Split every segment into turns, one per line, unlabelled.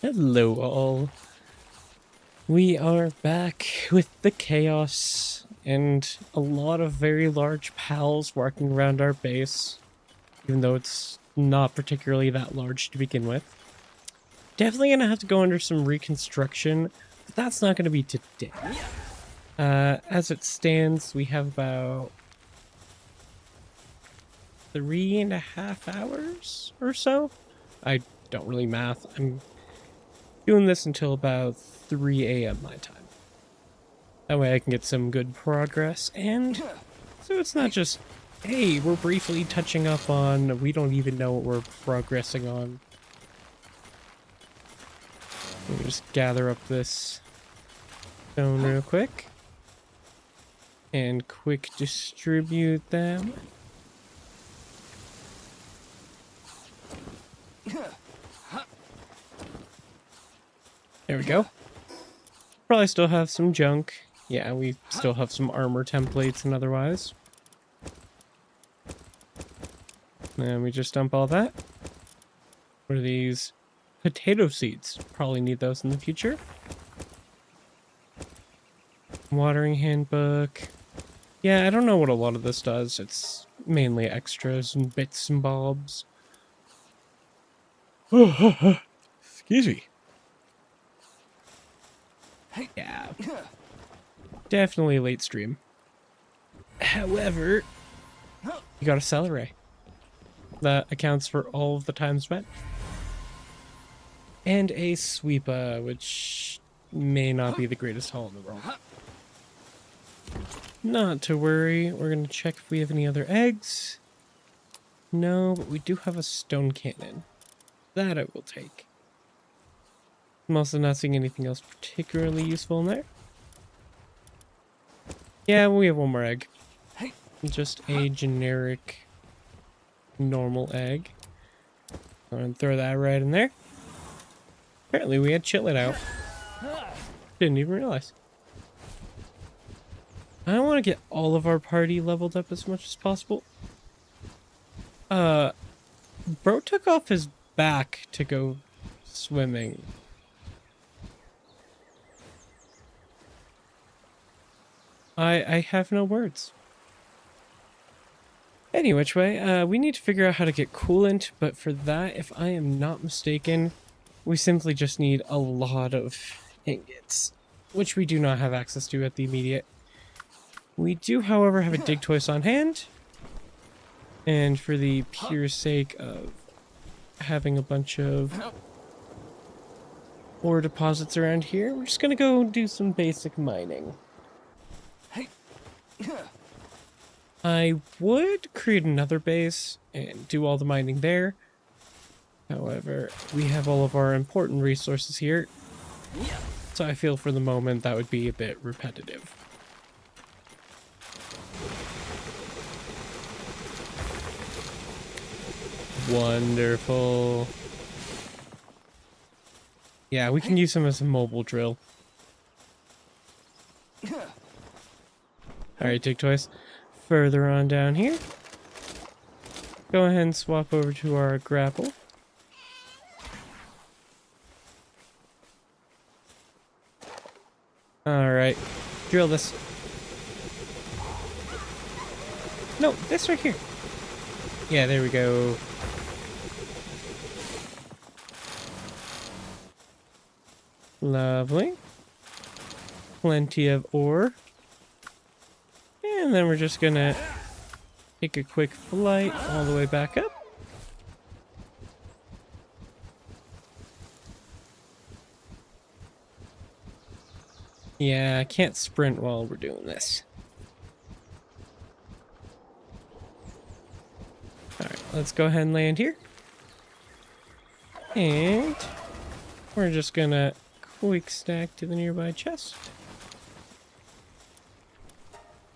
Hello all. We are back with the chaos and a lot of very large pals walking around our base, even though it's not particularly that large to begin with. Definitely gonna have to go under some reconstruction, but that's not gonna be today. As it stands, we have about 3.5 hours or so. I don't really math. I'm doing this until about 3 a.m. my time. That way I can get some good progress, and so it's not just, hey, we're briefly touching up on, we don't even know what we're progressing on. Let me just gather up this stone real quick. And quick distribute them. There we go. Probably still have some junk. Yeah, we still have some armor templates and otherwise. And we just dump all that. What are these? Potato seeds. Probably need those in the future. Watering handbook. Yeah, I don't know what a lot of this does. It's mainly extras and bits and bobs. Excuse me. Yeah. Definitely late stream. However, you got a celery. That accounts for all of the time spent. And a sweeper, which may not be the greatest haul in the world. Not to worry, we're going to check if we have any other eggs. No, but we do have a stone cannon. That I will take. I'm also not seeing anything else particularly useful in there. Yeah, we have one more egg. Just a generic, normal egg. I'm going to throw that right in there. Apparently we had chitlet out. Didn't even realize. I want to get all of our party leveled up as much as possible. Bro took off his back to go swimming. I have no words. Any which way, we need to figure out how to get coolant, but for that, if I am not mistaken, we simply just need a lot of ingots, which we do not have access to at the immediate. We do, however, have a dig toys on hand, and for the pure sake of having a bunch of ore deposits around here, we're just gonna go do some basic mining. I would create another base and do all the mining there. However, we have all of our important resources here, so I feel for the moment that would be a bit repetitive. Wonderful. Yeah, we can use him as a mobile drill. Alright, dig toys. Further on down here. Go ahead and swap over to our grapple. Alright, drill this. No, this right here. Yeah, there we go. Lovely. Plenty of ore. And then we're just gonna take a quick flight all the way back up. Yeah, I can't sprint while we're doing this. Alright, let's go ahead and land here. And we're just gonna quick stack to the nearby chest.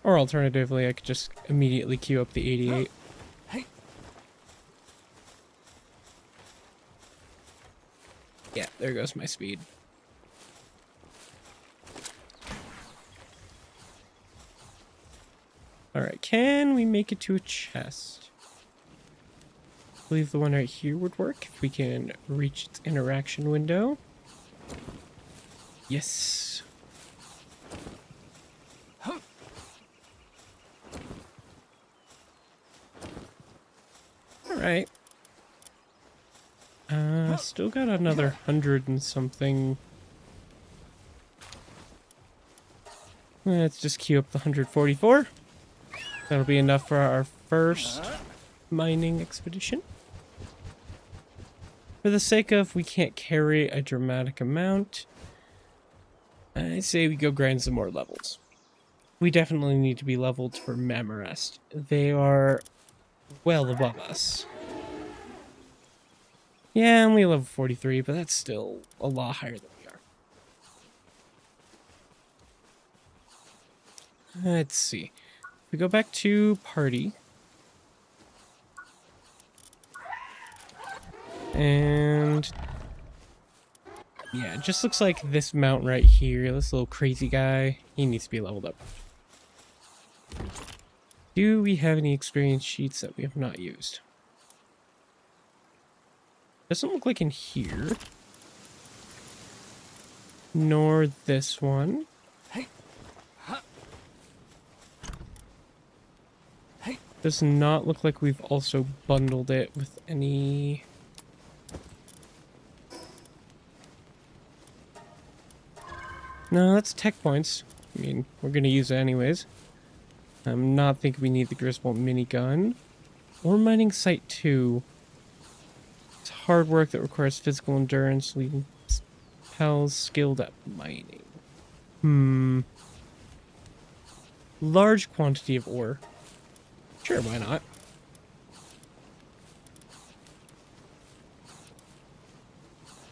Or alternatively, I could just immediately queue up the 88. Yeah, there goes my speed. Alright, can we make it to a chest? I believe the one right here would work if we can reach its interaction window. Yes. Alright. Still got another 100 and something. Let's just queue up the 144. That'll be enough for our first mining expedition. For the sake of we can't carry a dramatic amount, I say we go grind some more levels. We definitely need to be leveled for Mamarest. They are well above us. Yeah, only level 43, but that's still a lot higher than we are. Let's see. We go back to party. And yeah, it just looks like this mount right here, this little crazy guy, he needs to be leveled up. Do we have any experience sheets that we have not used? Doesn't look like in here. Nor this one. Does not look like we've also bundled it with any... No, that's tech points. I mean, we're going to use it anyways. I'm not thinking we need the Griswold minigun. Or mining site 2. It's hard work that requires physical endurance, leaving pals skilled at mining. Large quantity of ore. Sure, why not?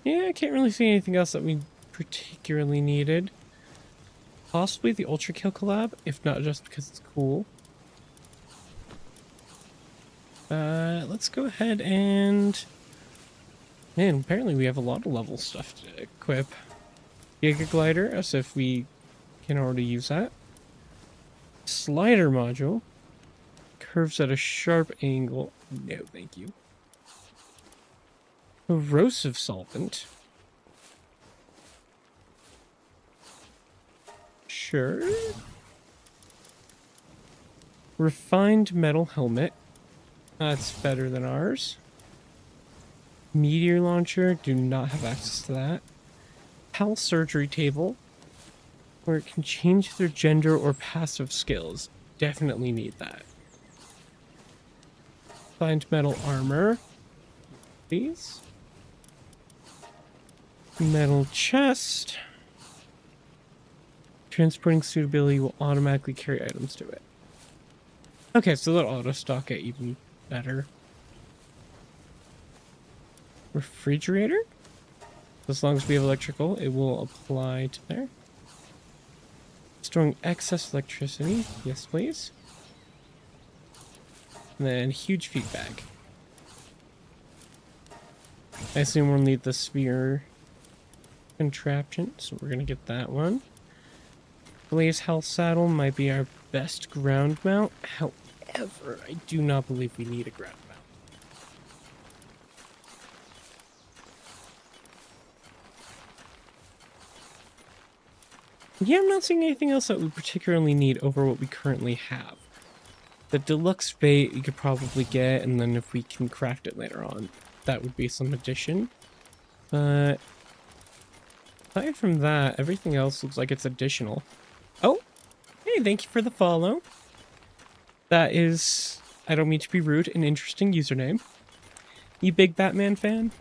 Yeah, I can't really see anything else that we particularly needed. Possibly the Ultra Kill collab, if not just because it's cool. Let's go ahead and... Man, apparently we have a lot of level stuff to equip. Giga Glider, as if we can already use that. Slider module. Curves at a sharp angle. No, thank you. Corrosive solvent. Sure. Refined metal helmet. That's better than ours. Meteor launcher. Do not have access to that. Pal surgery table. Where it can change their gender or passive skills. Definitely need that. Refined metal armor. Please. Metal chest. Transporting suitability will automatically carry items to it. Okay, so that'll auto stock it even better. Refrigerator? As long as we have electrical, it will apply to there. Storing excess electricity. Yes, please. And then huge feed bag. I assume we'll need the sphere contraption, so we're gonna get that one. Blaze Health Saddle might be our best ground mount. However, I do not believe we need a ground mount. Yeah, I'm not seeing anything else that we particularly need over what we currently have. The deluxe bait you could probably get, and then if we can craft it later on, that would be some addition. But aside from that, everything else looks like it's additional. Oh, hey, thank you for the follow. That is, I don't mean to be rude, an interesting username. You big Batman fan?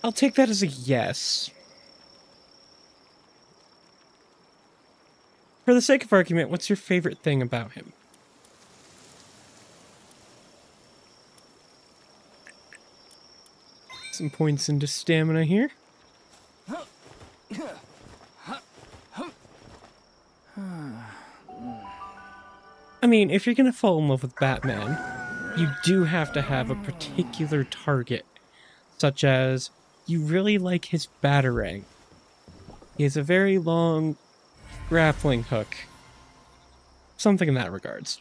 I'll take that as a yes. For the sake of argument, what's your favorite thing about him? Some points into stamina here. I mean, if you're gonna fall in love with Batman, you do have to have a particular target, such as you really like his batarang. He has a very long, grappling hook. Something in that regards.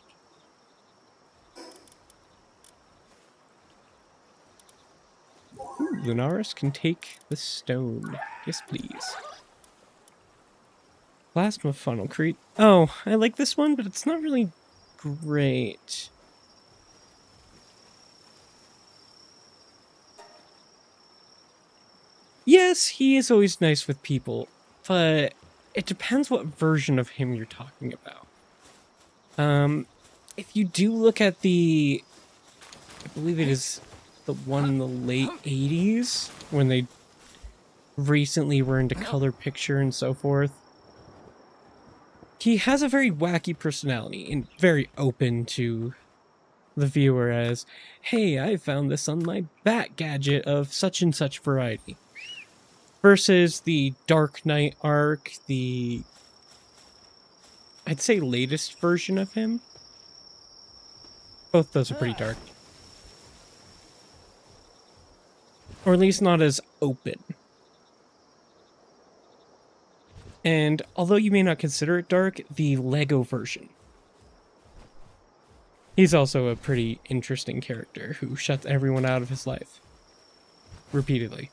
Ooh, Lunaris can take the stone. Yes, please. Plasma funnel create. Oh, I like this one, but it's not really great. Yes, he is always nice with people, but it depends what version of him you're talking about. If you do look at the, I believe it is the one in the late 80s, when they recently were into color picture and so forth, he has a very wacky personality and very open to the viewer as, hey, I found this on my bat gadget of such and such variety. Versus the Dark Knight arc, the, I'd say, latest version of him. Both those are pretty dark. Or at least not as open. And although you may not consider it dark, the Lego version. He's also a pretty interesting character who shuts everyone out of his life. Repeatedly.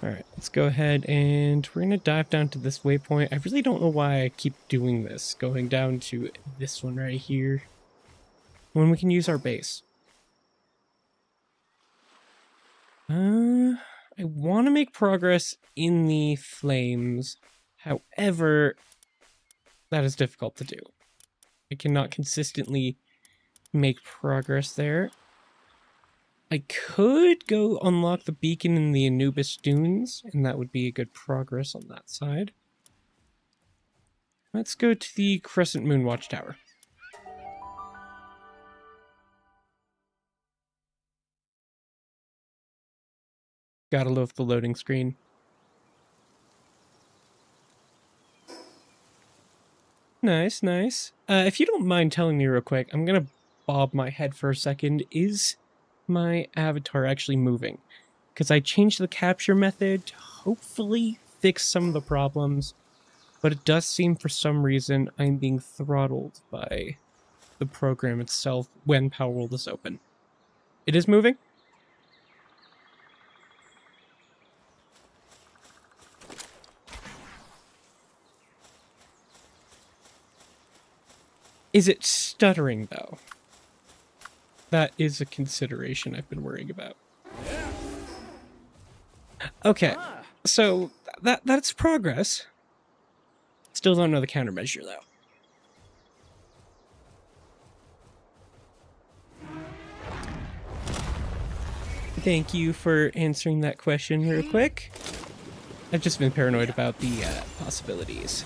Alright, let's go ahead and we're going to dive down to this waypoint. I really don't know why I keep doing this, going down to this one right here, when we can use our base. I want to make progress in the flames. However, that is difficult to do. I cannot consistently make progress there. I could go unlock the beacon in the Anubis Dunes, and that would be a good progress on that side. Let's go to the Crescent Moon Watchtower. Gotta love the loading screen. Nice, nice. If you don't mind telling me real quick, I'm gonna bob my head for a second. Is my avatar actually moving? Because I changed the capture method to hopefully fix some of the problems, but it does seem for some reason I'm being throttled by the program itself when Palworld is open. It is moving? Is it stuttering, though? That is a consideration I've been worrying about. Okay, so that's progress. Still don't know the countermeasure, though. Thank you for answering that question real quick. I've just been paranoid about the possibilities.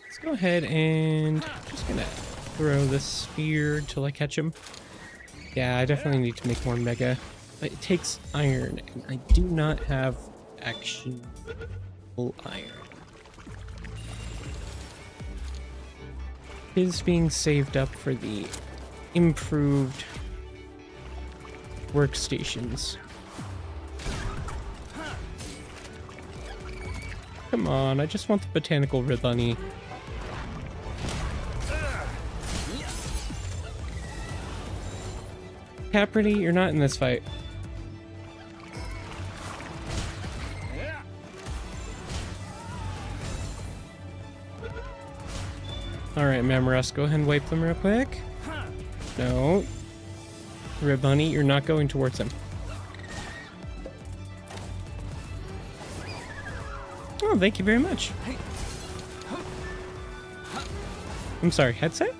Let's go ahead and just gonna throw this spear until I catch him. Yeah, I definitely need to make more mega, but it takes iron, and I do not have actionable iron. It is being saved up for the improved workstations. Come on, I just want the botanical red bunny. Caprity, you're not in this fight. Alright, Mamoros, go ahead and wipe them real quick. No. Red Bunny, you're not going towards him. Oh, thank you very much. I'm sorry, headset?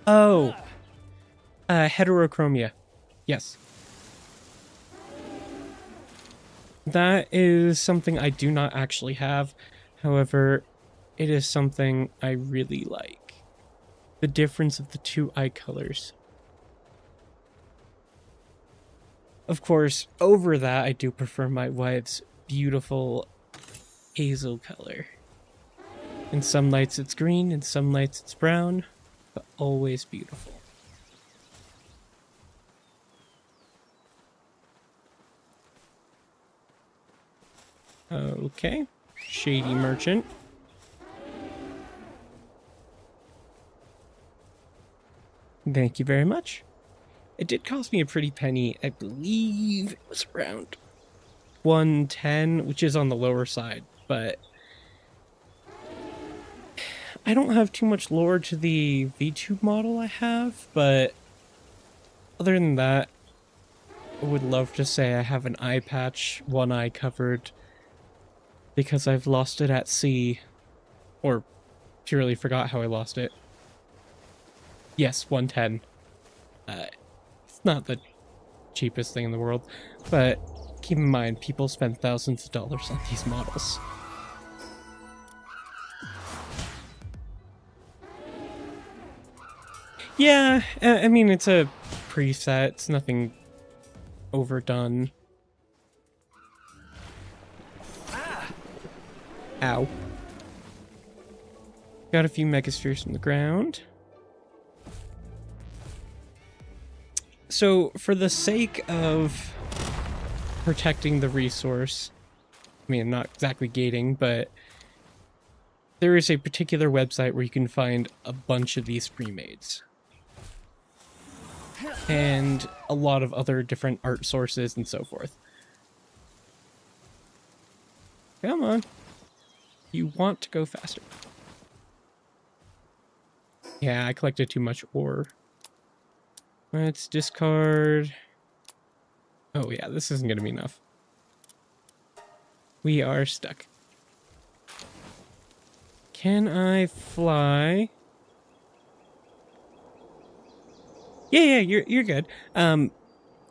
Oh. Heterochromia. Yes. That is something I do not actually have. However, it is something I really like. The difference of the two eye colors. Of course, over that, I do prefer my wife's beautiful hazel color. In some lights it's green, in some lights it's brown, but always beautiful. Okay. Shady merchant. Thank you very much. It did cost me a pretty penny. I believe it was around 110, which is on the lower side, but I don't have too much lore to the VTube model I have, but other than that, I would love to say I have an eye patch, one eye covered, because I've lost it at sea, or purely forgot how I lost it. Yes, 110. It's not the cheapest thing in the world, but keep in mind, people spend thousands of dollars on these models. Yeah, I mean, it's a preset, it's nothing overdone. Ow. Got a few megaspheres from the ground. So, for the sake of protecting the resource, I mean, not exactly gating, but there is a particular website where you can find a bunch of these pre-mades. And a lot of other different art sources and so forth. Come on. You want to go faster. Yeah, I collected too much ore. Let's discard... Oh yeah, this isn't going to be enough. We are stuck. Can I fly? Yeah, you're good.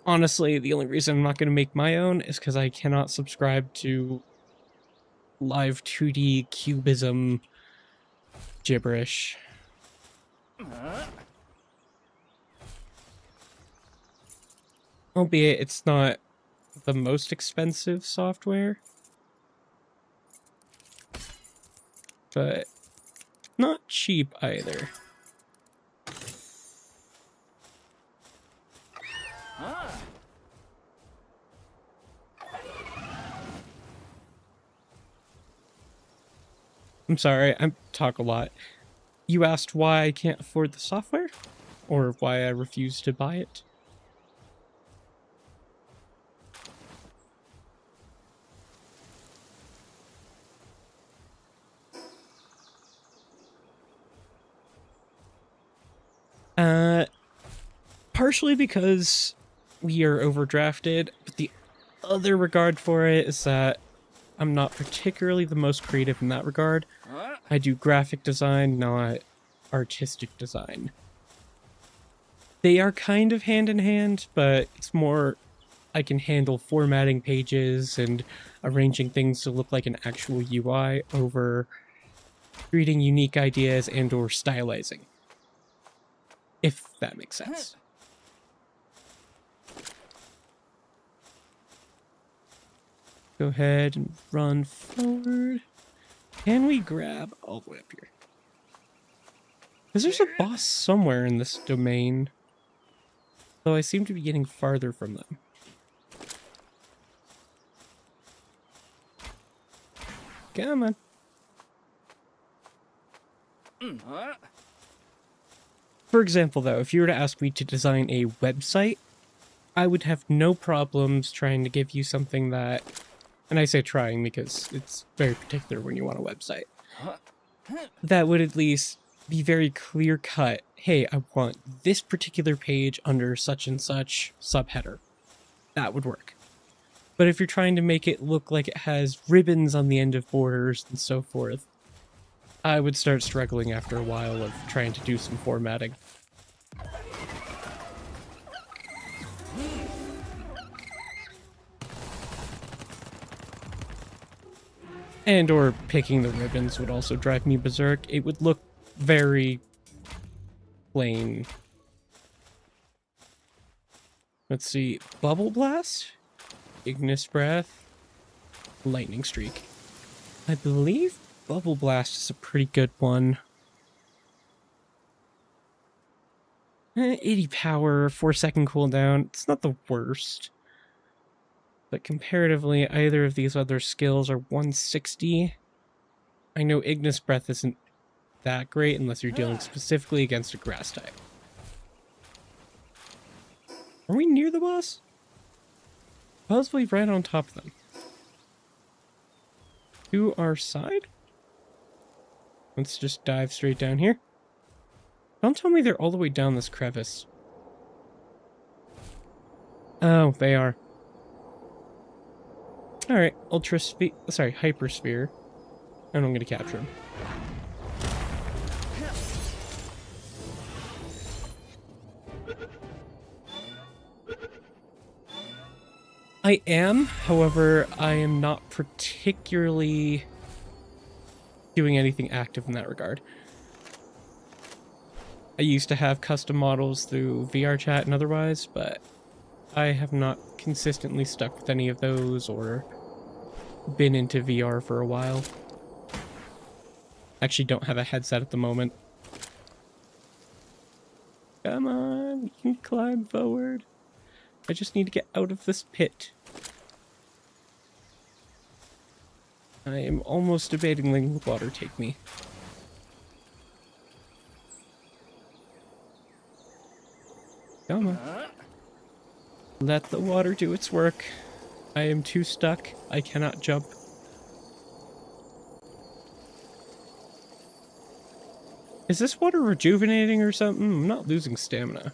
Honestly, the only reason I'm not going to make my own is because I cannot subscribe to live 2D cubism gibberish. Albeit it's not the most expensive software, but not cheap either. I'm sorry, I talk a lot. You asked why I can't afford the software? Or why I refuse to buy it? Partially because we are overdrafted, but the other regard for it is that I'm not particularly the most creative in that regard. I do graphic design, not artistic design. They are kind of hand in hand, but it's more I can handle formatting pages and arranging things to look like an actual UI over creating unique ideas and or stylizing. If that makes sense. Go ahead and run forward. Can we grab all the way up here? Because there's a boss somewhere in this domain. Though I seem to be getting farther from them. Come on. For example, though, if you were to ask me to design a website, I would have no problems trying to give you something that... And I say trying because it's very particular when you want a website. That would at least be very clear cut. Hey, I want this particular page under such and such subheader. That would work. But if you're trying to make it look like it has ribbons on the end of borders and so forth, I would start struggling after a while of trying to do some formatting. And or picking the ribbons would also drive me berserk. It would look very plain. Let's see. Bubble Blast? Ignis Breath? Lightning Streak. I believe Bubble Blast is a pretty good one. 80 power, 4-second cooldown. It's not the worst. But comparatively, either of these other skills are 160. I know Ignis Breath isn't that great unless you're dealing specifically against a grass type. Are we near the boss? Possibly right on top of them. To our side? Let's just dive straight down here. Don't tell me they're all the way down this crevice. Oh, they are. Alright, Hypersphere. And I'm gonna capture him. I am, however, I am not particularly doing anything active in that regard. I used to have custom models through VR chat and otherwise, but I have not consistently stuck with any of those or been into VR for a while. Actually don't have a headset at the moment. Come on, you can climb forward. I just need to get out of this pit. I am almost debating letting the water take me. Come on. Let the water do its work. I am too stuck. I cannot jump. Is this water rejuvenating or something? I'm not losing stamina.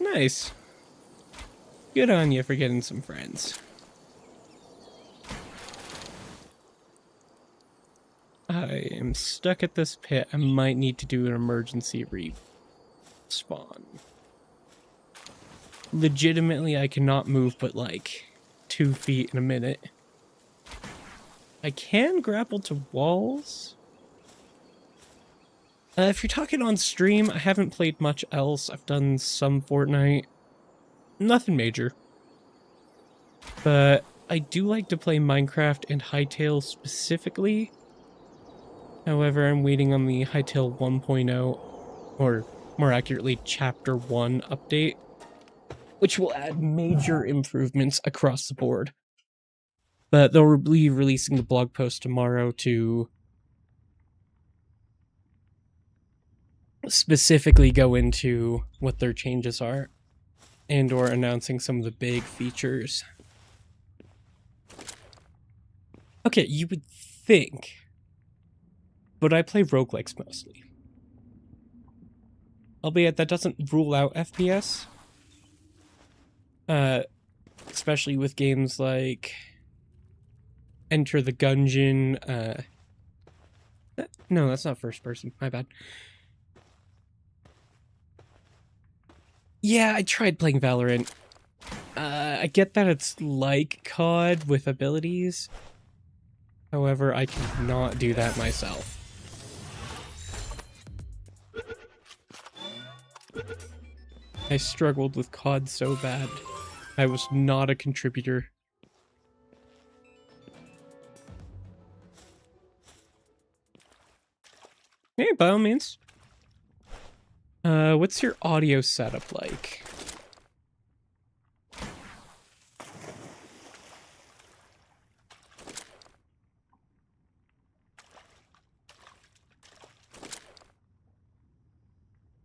Nice. Good on you for getting some friends. I am stuck at this pit. I might need to do an emergency respawn. Legitimately, I cannot move but like 2 feet in a minute. I can grapple to walls. If you're talking on stream, I haven't played much else. I've done some Fortnite. Nothing major. But I do like to play Minecraft and Hytale specifically. However, I'm waiting on the Hytale 1.0, or more accurately, Chapter 1 update, which will add major improvements across the board. But they'll be releasing the blog post tomorrow to specifically go into what their changes are and or announcing some of the big features. Okay, you would think, but I play roguelikes mostly. Albeit that doesn't rule out FPS. Especially with games like Enter the Gungeon. No, that's not first person. My bad. Yeah, I tried playing Valorant. I get that it's like COD with abilities. However, I cannot do that myself. I struggled with COD so bad. I was not a contributor. Hey, by all means. What's your audio setup like?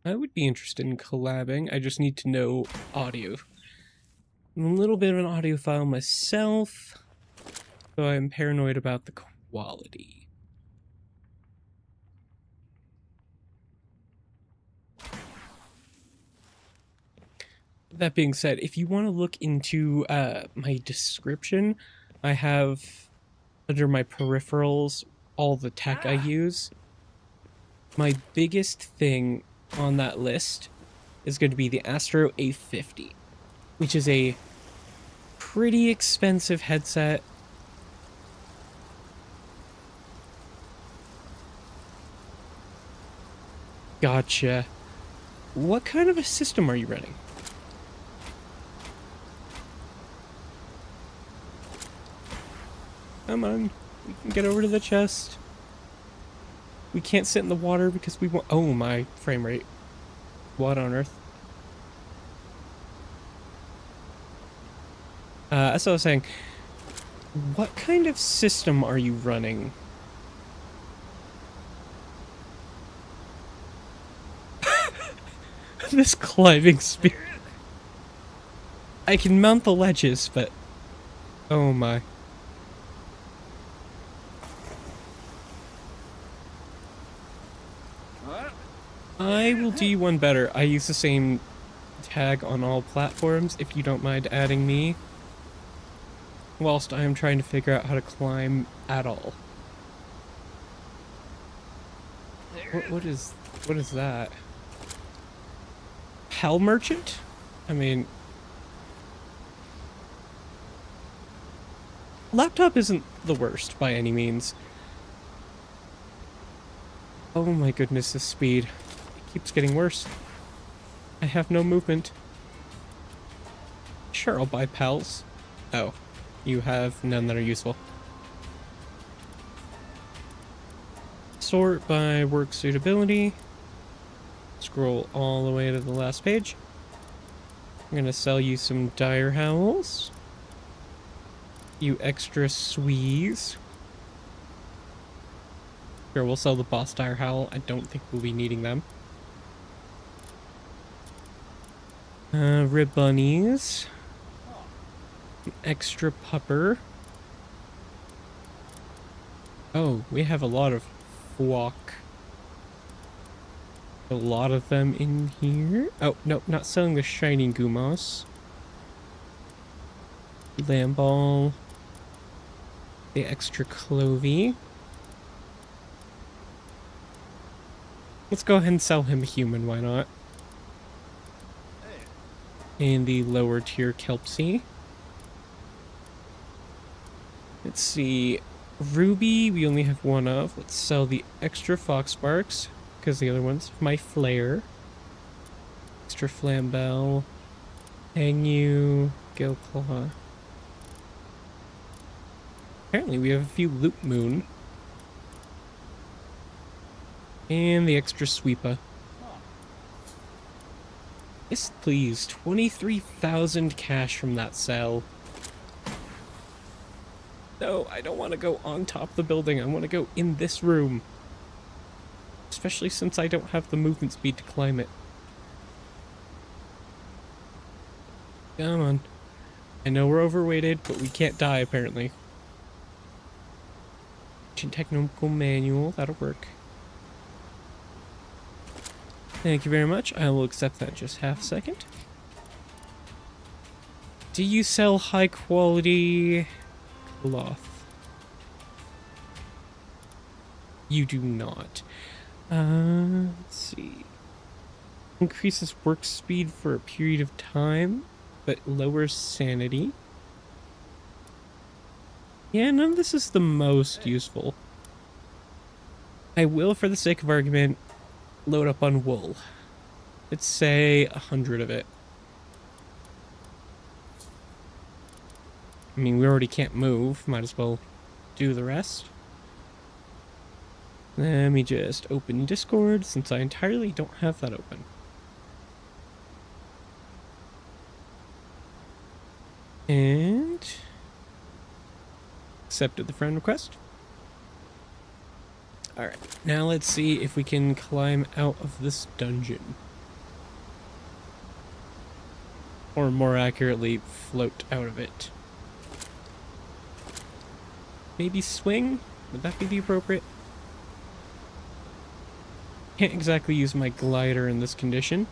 I would be interested in collabing. I just need to know audio. I'm a little bit of an audiophile myself, so I'm paranoid about the quality. That being said, if you want to look into my description, I have under my peripherals all the tech I use. My biggest thing on that list is going to be the Astro A50, which is a pretty expensive headset. Gotcha. What kind of a system are you running? Come on, we can get over to the chest. We can't sit in the water because we want... Oh, my frame rate. What on earth? As I was saying, what kind of system are you running? This climbing speed. I can mount the ledges, but... Oh my. I will do you one better. I use the same tag on all platforms, if you don't mind adding me. Whilst I am trying to figure out how to climb at all. What is that? Hell merchant? I mean... Laptop isn't the worst by any means. Oh my goodness, this speed. It keeps getting worse. I have no movement. Sure, I'll buy pals. Oh, you have none that are useful. Sort by work suitability. Scroll all the way to the last page. I'm gonna sell you some dire howls. You extra swees. Sure, we'll sell the boss dire howl. I don't think we'll be needing them. Rib bunnies. Extra pupper. Oh, we have a lot of walk. A lot of them in here. Oh, no, not selling the shiny Gumos. Lamb ball. The extra clovey. Let's go ahead and sell him a human, why not? And the lower tier Kelpsy. Let's see. Ruby, we only have one of. Let's sell the extra Foxbarks, because the other one's my flare. Extra Flambell. Hangyu. Gilclaw. Apparently we have a few Loop Moon. And the extra Sweepa. Yes, please. 23,000 cash from that sell. No, I don't want to go on top of the building. I want to go in this room. Especially since I don't have the movement speed to climb it. Come on. I know we're overweighted, but we can't die, apparently. Technical manual, that'll work. Thank you very much. I will accept that in just half a second. Do you sell high quality cloth? You do not. Let's see. Increases work speed for a period of time, but lowers sanity. Yeah, none of this is the most useful. I will, for the sake of argument, load up on wool. Let's say 100 of it. I mean, we already can't move. Might as well do the rest. Let me just open Discord, since I entirely don't have that open. And... accepted the friend request. Alright, now let's see if we can climb out of this dungeon. Or more accurately, float out of it. Maybe swing? Would that be the appropriate? Can't exactly use my glider in this condition.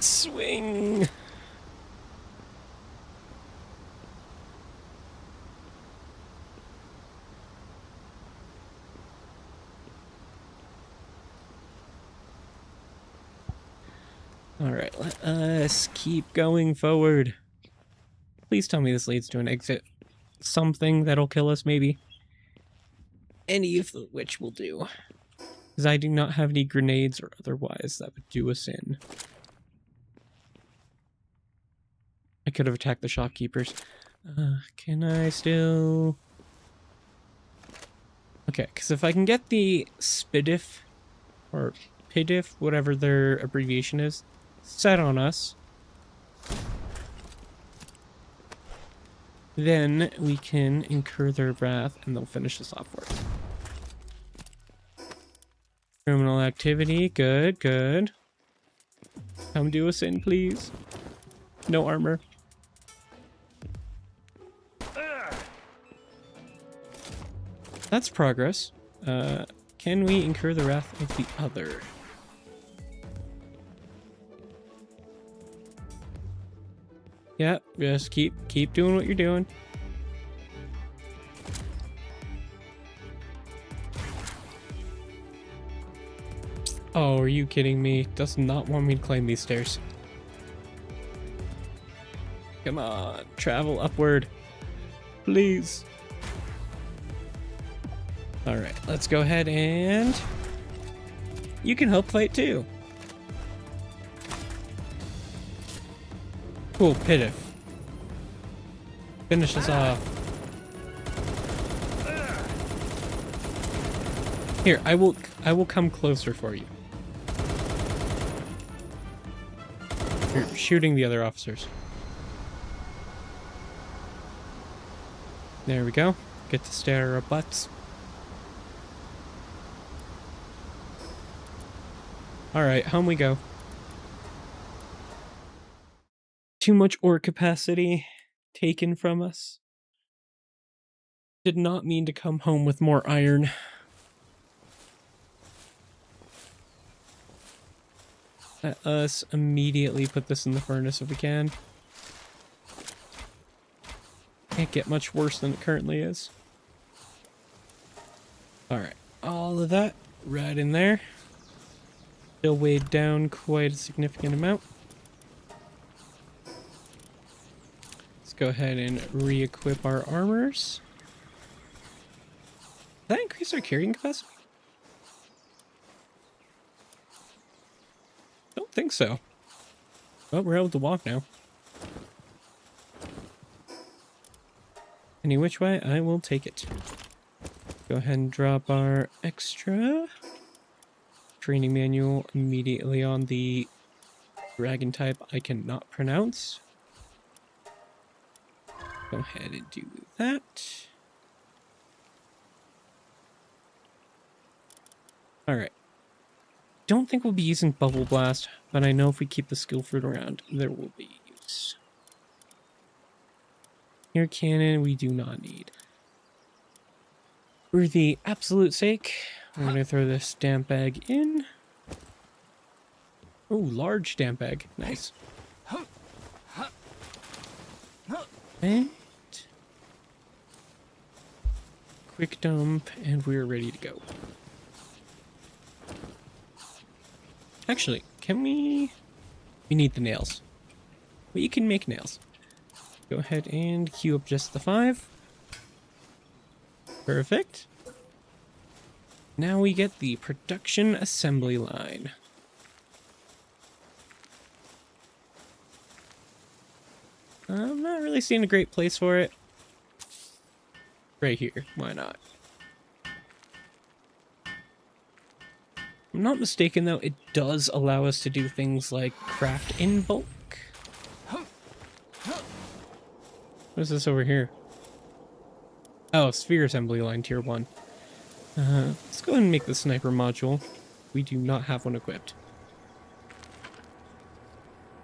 Swing! Alright, let us keep going forward. Please tell me this leads to an exit. Something that'll kill us, maybe. Any of which will do. Because I do not have any grenades or otherwise that would do us in. I could have attacked the shopkeepers. Can I still... Okay, because if I can get the SPIDIF, or PIDIF, whatever their abbreviation is, set on us, then we can incur their wrath and they'll finish us off for us. Criminal activity, good, good. Come do us in, please. No armor. That's progress. Can we incur the wrath of the other? Yeah, just keep doing what you're doing. Oh, are you kidding me? Does not want me to climb these stairs. Come on, travel upward. Please. Alright, let's go ahead and... You can help fight too. Cool, Pitif. Finish us off. Here, I will come closer for you. You're shooting the other officers. There we go. Get to stare at our butts. Alright, home we go. Too much ore capacity taken from us. Did not mean to come home with more iron. Let us immediately put this in the furnace if we can. Can't get much worse than it currently is. Alright, all of that right in there. Still weighed down quite a significant amount. Let's go ahead and re-equip our armors. Did that increase our carrying capacity? Don't think so. Well, we're able to walk now. Any which way, I will take it. Go ahead and drop our extra training manual immediately on the dragon type I cannot pronounce. Go ahead and do that. Alright. Don't think we'll be using Bubble Blast, but I know if we keep the skill fruit around, there will be use. Air cannon we do not need. For the absolute sake, we're going to throw this damp bag in. Oh, large damp bag. Nice. And quick dump, and we're ready to go. Actually, can we... We need the nails. Well, you can make nails. Go ahead and queue up just the 5. Perfect. Now we get the production assembly line. I'm not really seeing a great place for it. Right here, why not? I'm not mistaken though, it does allow us to do things like craft in bulk. What is this over here? Oh, sphere assembly line tier 1. Let's go ahead and make the sniper module. We do not have one equipped.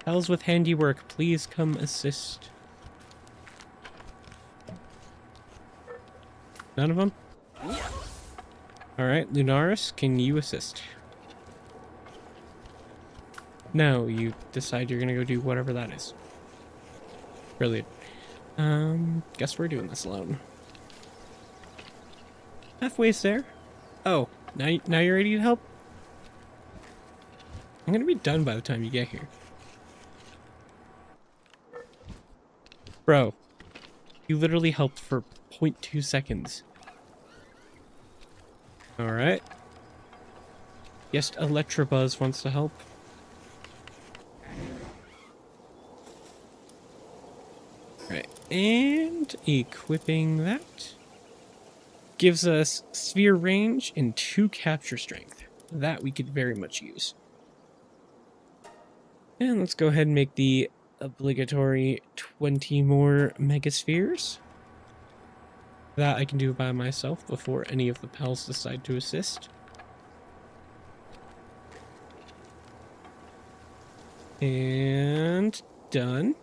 Pals with handiwork, please come assist. None of them? Alright, Lunaris, can you assist? No, you decide you're gonna go do whatever that is. Brilliant. Guess we're doing this alone. Halfway's there. Oh, now you're ready to help? I'm gonna be done by the time you get here. Bro, you literally helped for 0.2 seconds. Alright. Yes, Electrobuzz wants to help. Right, and equipping that gives us sphere range and 2 capture strength. That we could very much use. And let's go ahead and make the obligatory 20 more megaspheres. That I can do by myself before any of the pals decide to assist. And done.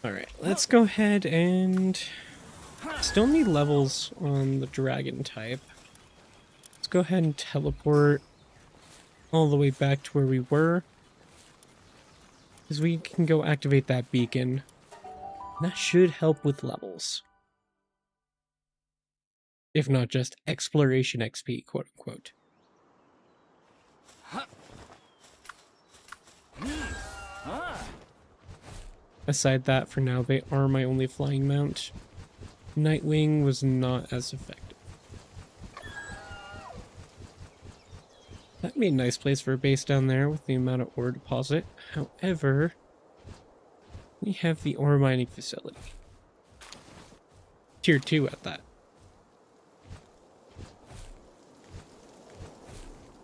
Alright, let's go ahead and still need levels on the dragon type. Let's go ahead and teleport all the way back to where we were, because we can go activate that beacon. That should help with levels. If not just exploration XP, quote unquote. Aside that, for now, they are my only flying mount. Nightwing was not as effective. That'd be a nice place for a base down there with the amount of ore deposit. However, we have the ore mining facility. Tier 2 at that.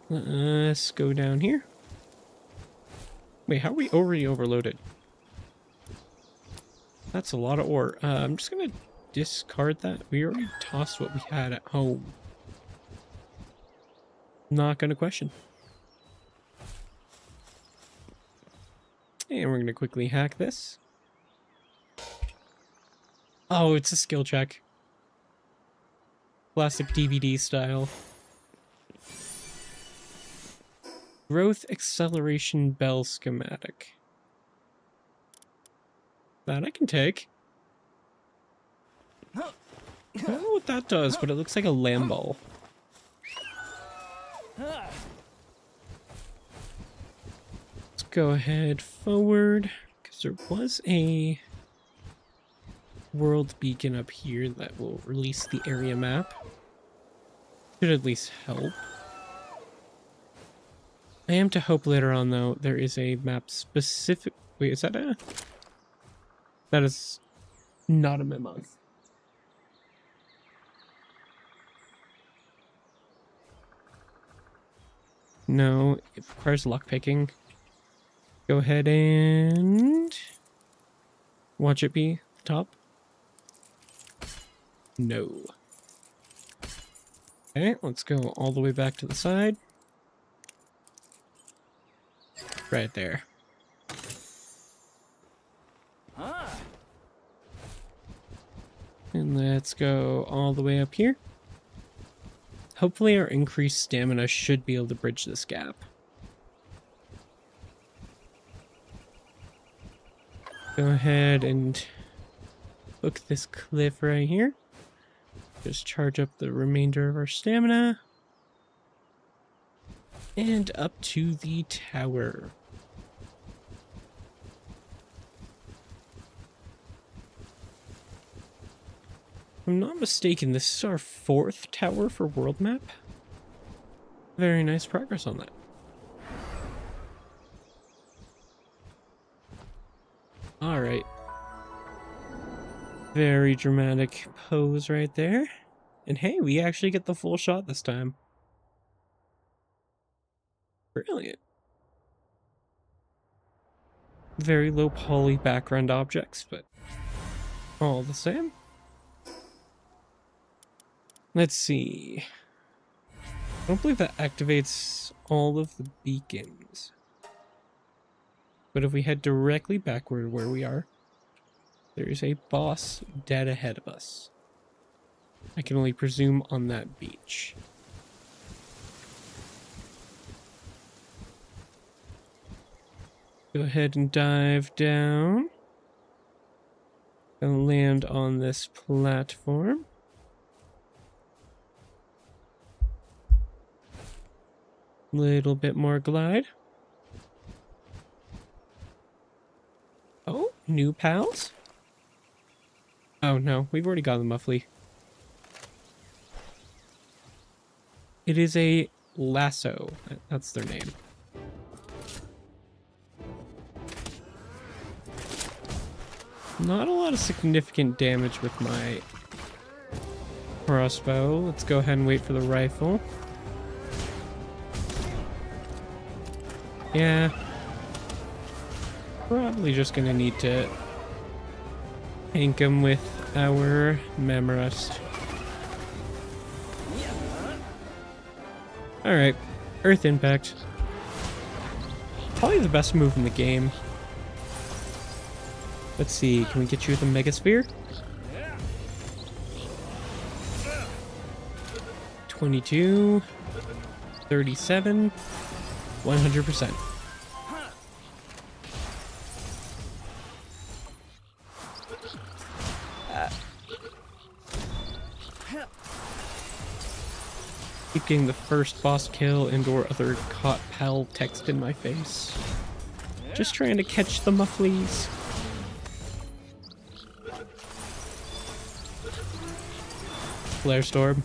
Let's go down here. Wait, how are we already overloaded? That's a lot of ore. I'm just gonna discard that. We already tossed what we had at home. Not gonna question. And we're gonna quickly hack this. Oh, it's a skill check. Classic DVD style. Growth acceleration bell schematic. That I can take. I don't know what that does, but it looks like a lamb ball. Let's go ahead forward, because there was a world beacon up here that will release the area map. Should at least help. I am to hope later on, though, there is a map specific... Wait, is that a... That is not a memo. No, it requires lockpicking. Go ahead and... watch it be the top. No. Okay, let's go all the way back to the side. Right there. And let's go all the way up here. Hopefully our increased stamina should be able to bridge this gap. Go ahead and hook this cliff right here. Just charge up the remainder of our stamina. And up to the tower. If I'm not mistaken, this is our 4th tower for world map. Very nice progress on that. Alright. Very dramatic pose right there. And hey, we actually get the full shot this time. Brilliant. Very low poly background objects, but all the same. Let's see. I don't believe that activates all of the beacons. But if we head directly backward where we are, there is a boss dead ahead of us. I can only presume on that beach. Go ahead and dive down. And land on this platform. Little bit more glide. Oh, new pals? Oh no, we've already got the muffly. It is a lasso. That's their name. Not a lot of significant damage with my crossbow. Let's go ahead and wait for the rifle. Yeah. Probably just gonna need to tank him with our Memorust. Alright. Earth Impact. Probably the best move in the game. Let's see, can we get you with a Mega Sphere? 22, 37, 100%. Keep getting the first boss kill and or other caught pal text in my face. Just trying to catch the mufflies. Flare Storm.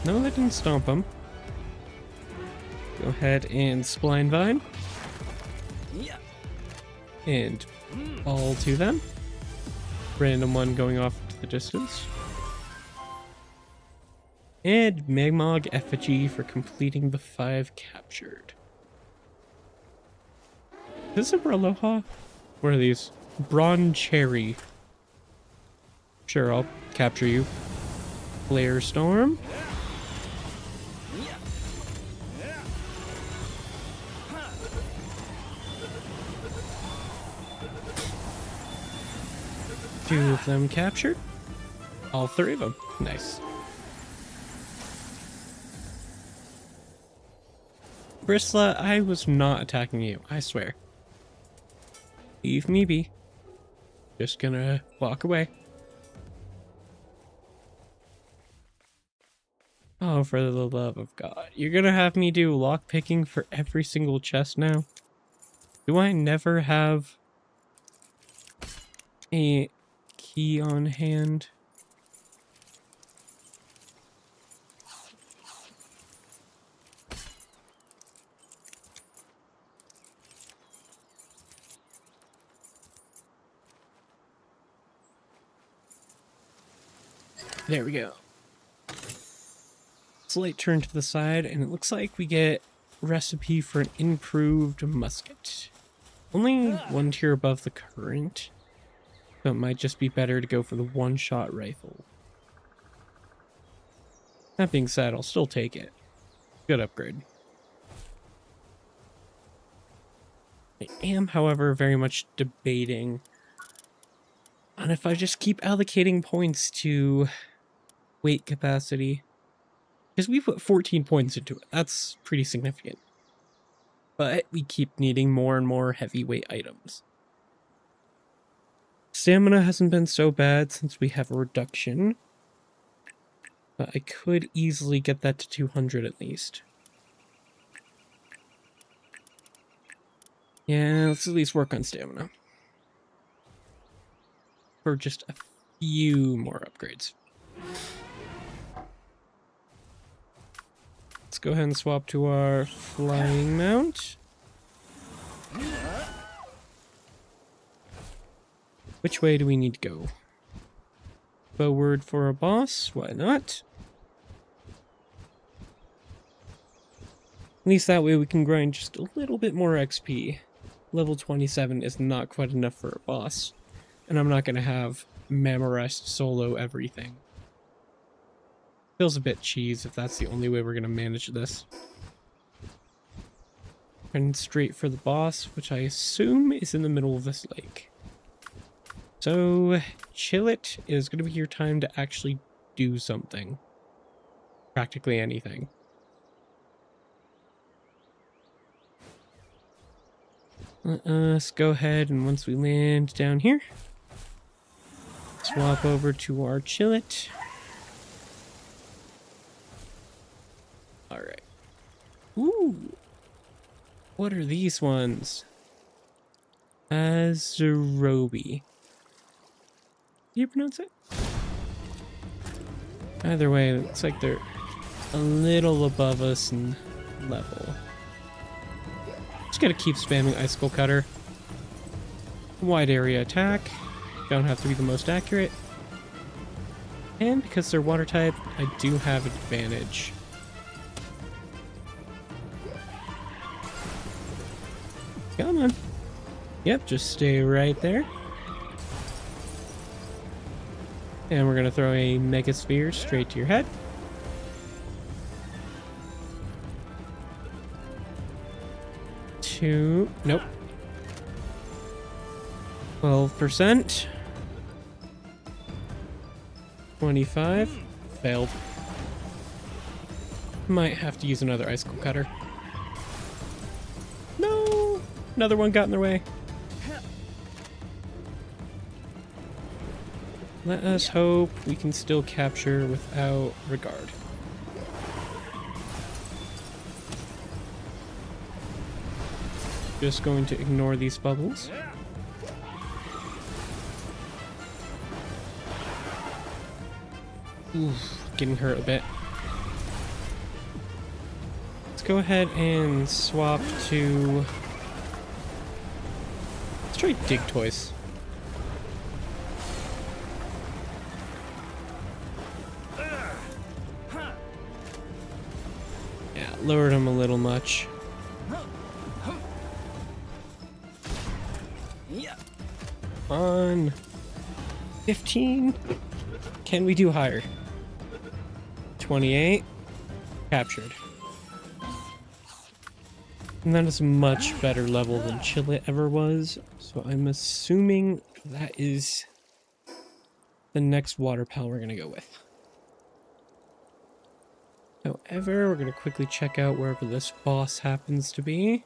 No, that didn't stomp him. Go ahead and Spline Vine. And all to them. Random one going off to the distance. And Magmog Effigy for completing the 5 captured. Is this a Braloha? What are these? Brawn Cherry. Sure, I'll capture you. Flare Storm. Two of them captured. All 3 of them. Nice. Bristla, I was not attacking you, I swear. Leave me be. Just gonna walk away. Oh, for the love of God. You're gonna have me do lockpicking for every single chest now? Do I never have a key on hand? There we go. Slight turn to the side, and it looks like we get recipe for an improved musket. Only 1 tier above the current, so it might just be better to go for the one-shot rifle. That being said, I'll still take it. Good upgrade. I am, however, very much debating on if I just keep allocating points to weight capacity. Because we put 14 points into it. That's pretty significant. But we keep needing more and more heavyweight items. Stamina hasn't been so bad since we have a reduction. But I could easily get that to 200 at least. Yeah, let's at least work on stamina. For just a few more upgrades. Let's go ahead and swap to our flying mount. Which way do we need to go? Forward for a boss? Why not? At least that way we can grind just a little bit more XP. Level 27 is not quite enough for a boss. And I'm not going to have Memorust solo everything. Feels a bit cheese if that's the only way we're going to manage this. And straight for the boss, which I assume is in the middle of this lake. So, Chillet is going to be your time to actually do something. Practically anything. Let's go ahead and once we land down here, swap over to our Chillet. Alright. Ooh! What are these ones? Azerobi. Do you pronounce it? Either way, it looks like they're a little above us in level. Just gotta keep spamming Icicle Cutter. Wide area attack. Don't have to be the most accurate. And because they're water type, I do have advantage. Come on. Yep, just stay right there. And we're gonna throw a Mega Sphere straight to your head. Nope. 12%. 25. Failed. Might have to use another Icicle Cutter. No! Another one got in their way. Let us hope we can still capture without regard. Just going to ignore these bubbles. Oof, getting hurt a bit. Let's go ahead and swap to... Let's try Dig Toys. Yeah, lowered him a little much. On 15. Can we do higher? 28. Captured. And that is a much better level than Chillet ever was. So I'm assuming that is the next water pal we're going to go with. However, we're going to quickly check out wherever this boss happens to be.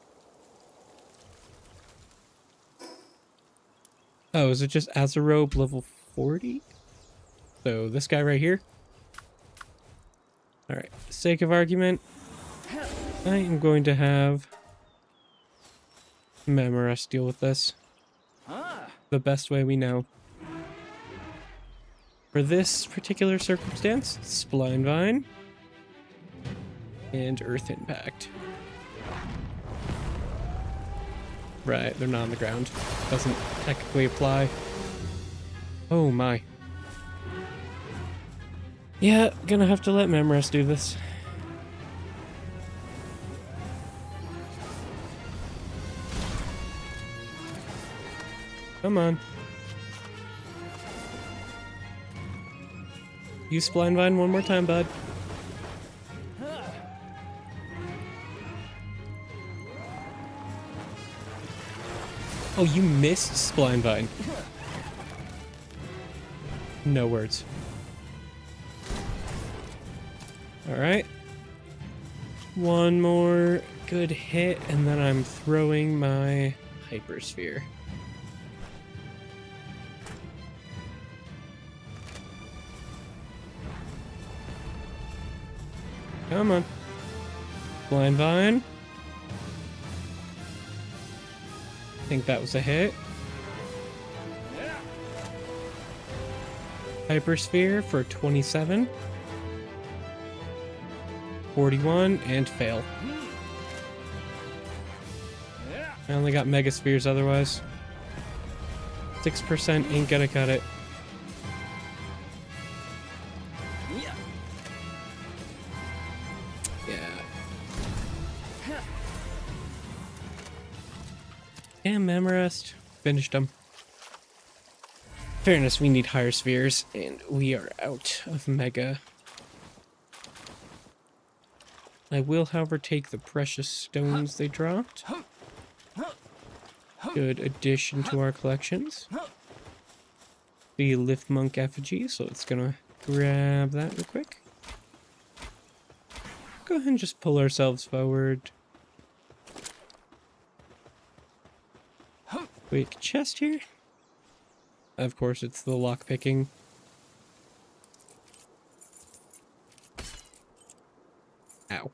Oh, is it just Azerobe level 40? So this guy right here? Alright, for the sake of argument, I am going to have Memoris deal with this. The best way we know. For this particular circumstance, Spline Vine and Earth Impact. Right, they're not on the ground. Doesn't technically apply. Oh my. Yeah, gonna have to let Memoris do this. Come on. Use Spline Vine one more time, bud. Oh, you missed Spline Vine. No words. Alright. One more good hit, and then I'm throwing my Hypersphere. Come on. Spline Vine. I think that was a hit. Hypersphere for 27. 41 and fail. I only got Mega Spheres otherwise. 6% ain't gonna cut it. Damn, Memorized. Finished them. Fairness, we need higher spheres, and we are out of Mega. I will, however, take the precious stones they dropped. Good addition to our collections. The Lift Monk effigy, so it's gonna grab that real quick. Go ahead and just pull ourselves forward. Quick chest here. Of course, it's the lock picking. Ow.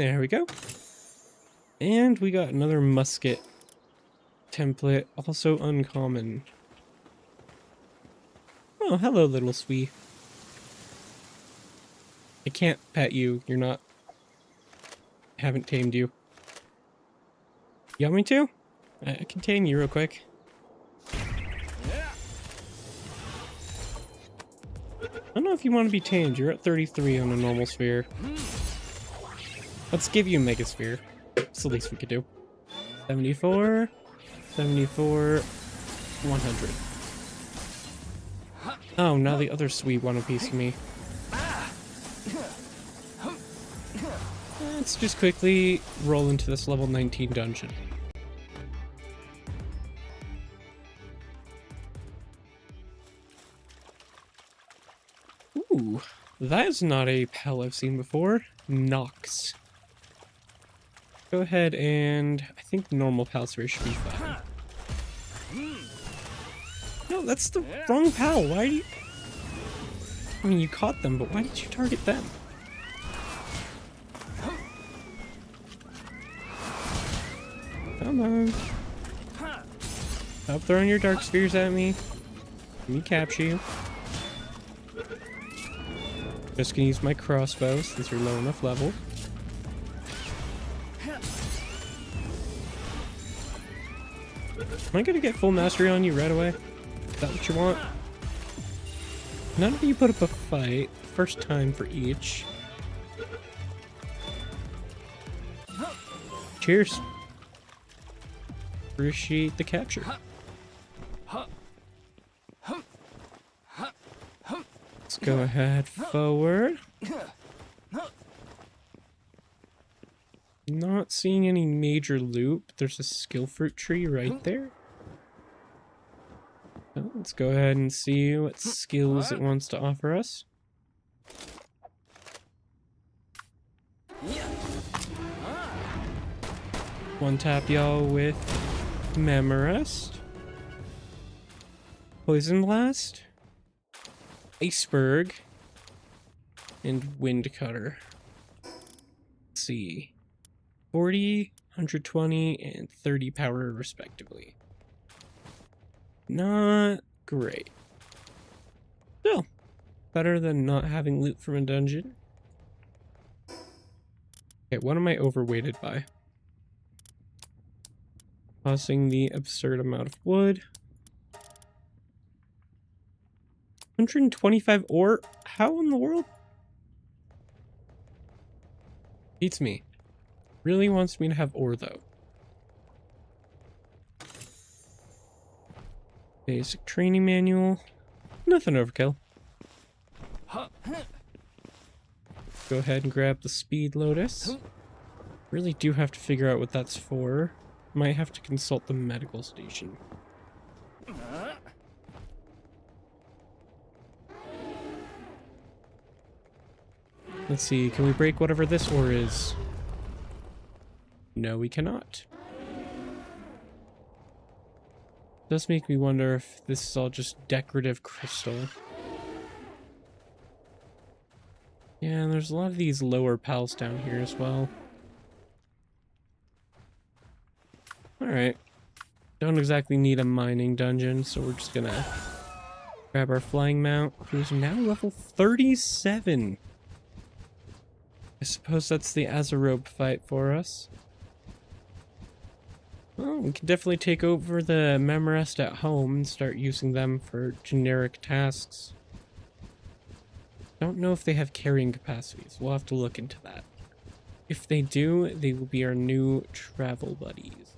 There we go. And we got another musket template, also uncommon. Oh, hello, little Swee. I can't pet you. You're not... I haven't tamed you. You want me to? I can tame you real quick. I don't know if you want to be tamed. You're at 33 on a normal sphere. Let's give you a mega sphere. It's the least we could do. 74, 74, 100. Oh, now the other sweet want a piece of me. Let's just quickly roll into this level 19 dungeon. Ooh, that is not a pal I've seen before. Nox. Go ahead and... I think normal pal sphere should be fine. No, that's the wrong pal. Why do you... I mean, you caught them, but why did you target them? Come on. Stop throwing your dark spheres at me. Let me capture you. Just gonna use my crossbow since you're low enough level. Am I gonna get full mastery on you right away? Is that what you want? None of you put up a fight. First time for each. Cheers. Appreciate the capture. Let's go ahead forward. Not seeing any major loot, but there's a skill fruit tree right there. So let's go ahead and see what skills it wants to offer us. One tap y'all with Memorest, Poison Blast, Iceberg, and Wind Cutter. Let's see. 40, 120, and 30 power respectively. Not great. Still, better than not having loot from a dungeon. Okay, what am I overweighted by? Tossing the absurd amount of wood. 125 ore? How in the world? Beats me. Really wants me to have ore though. Basic training manual. Nothing overkill. Go ahead and grab the speed lotus. Really do have to figure out what that's for. Might have to consult the medical station. Let's see, can we break whatever this ore is? No, we cannot. Does make me wonder if this is all just decorative crystal. Yeah, and there's a lot of these lower pals down here as well. Alright. Don't exactly need a mining dungeon, so we're just gonna grab our flying mount, who's now level 37. I suppose that's the Azarobe fight for us. Well, we can definitely take over the Memorest at home and start using them for generic tasks. Don't know if they have carrying capacities. We'll have to look into that. If they do, they will be our new travel buddies.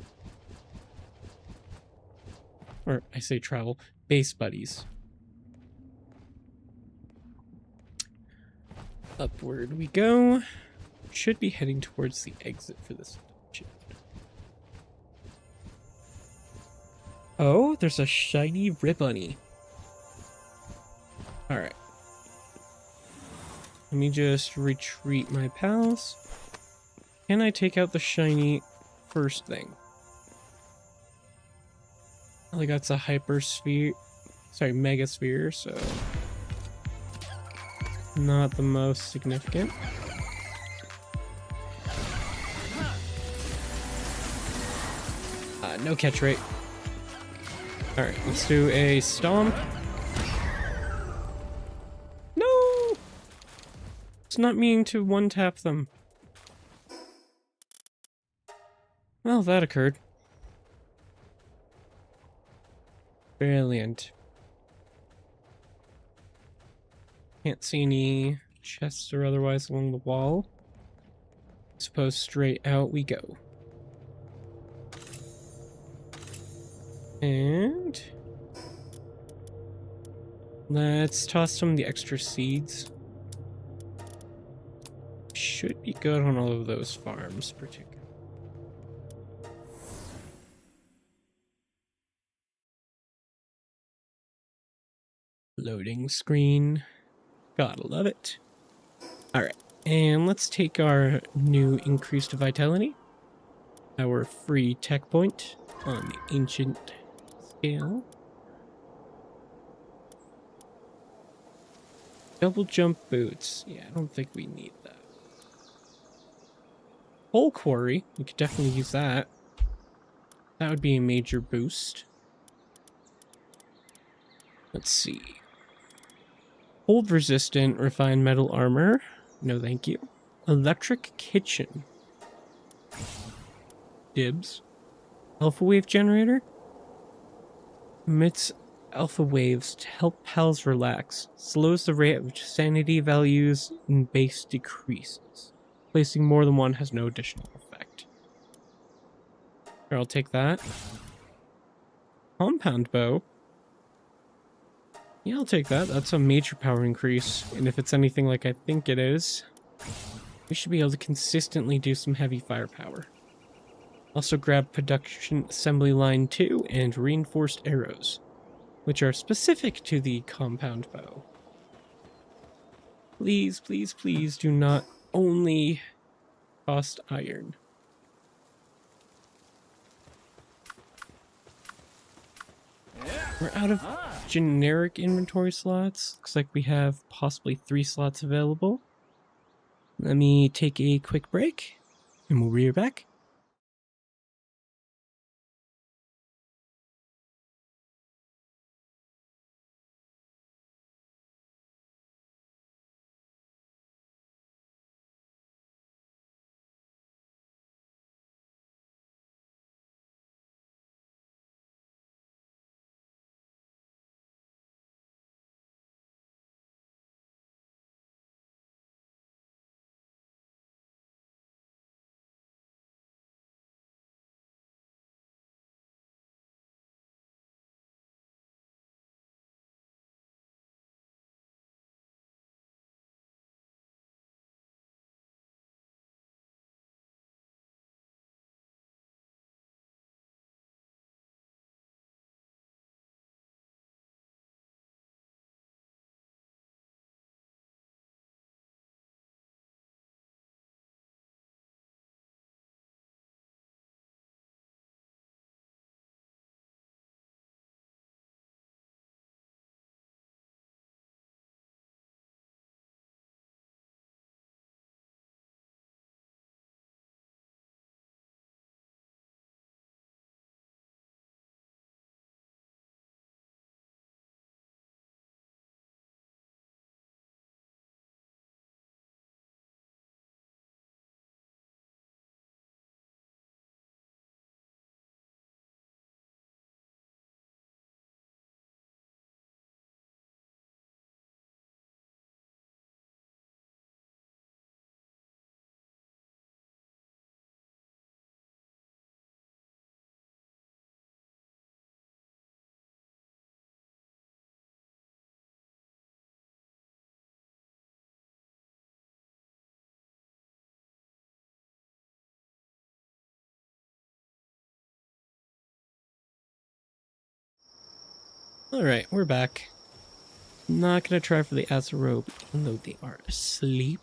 Or, I say travel, base buddies. Upward we go. Should be heading towards the exit for this dungeon. Oh, there's a shiny ribbunny. Alright. Let me just retreat my pals. Can I take out the shiny first thing? Like that's a hypersphere, sorry, megasphere, so not the most significant. No catch rate. Alright, let's do a stomp. No! It's not meaning to one-tap them. Well, that occurred. Brilliant. Can't see any chests or otherwise along the wall. Suppose straight out we go. And let's toss some of the extra seeds. Should be good on all of those farms, particularly. Loading screen. Gotta love it. Alright, and let's take our new increased vitality, our free tech point on the ancient scale. Double jump boots. Yeah, I don't think we need that. Coal quarry. We could definitely use that. That would be a major boost. Let's see. Hold resistant refined metal armor. No thank you. Electric kitchen. Dibs. Alpha wave generator. Emits alpha waves to help pals relax. Slows the rate at which sanity values in base decreases. Placing more than one has no additional effect. Here, I'll take that. Compound bow. Yeah, I'll take that. That's a major power increase. And if it's anything like I think it is, we should be able to consistently do some heavy firepower. Also grab production assembly line 2 and reinforced arrows, which are specific to the compound bow. Please, please, please do not only cost iron. We're out of generic inventory slots. Looks like we have possibly 3 slots available. Let me take a quick break, and we'll be right back. Alright, we're back. Not gonna try for the Azarobe, even though they are asleep.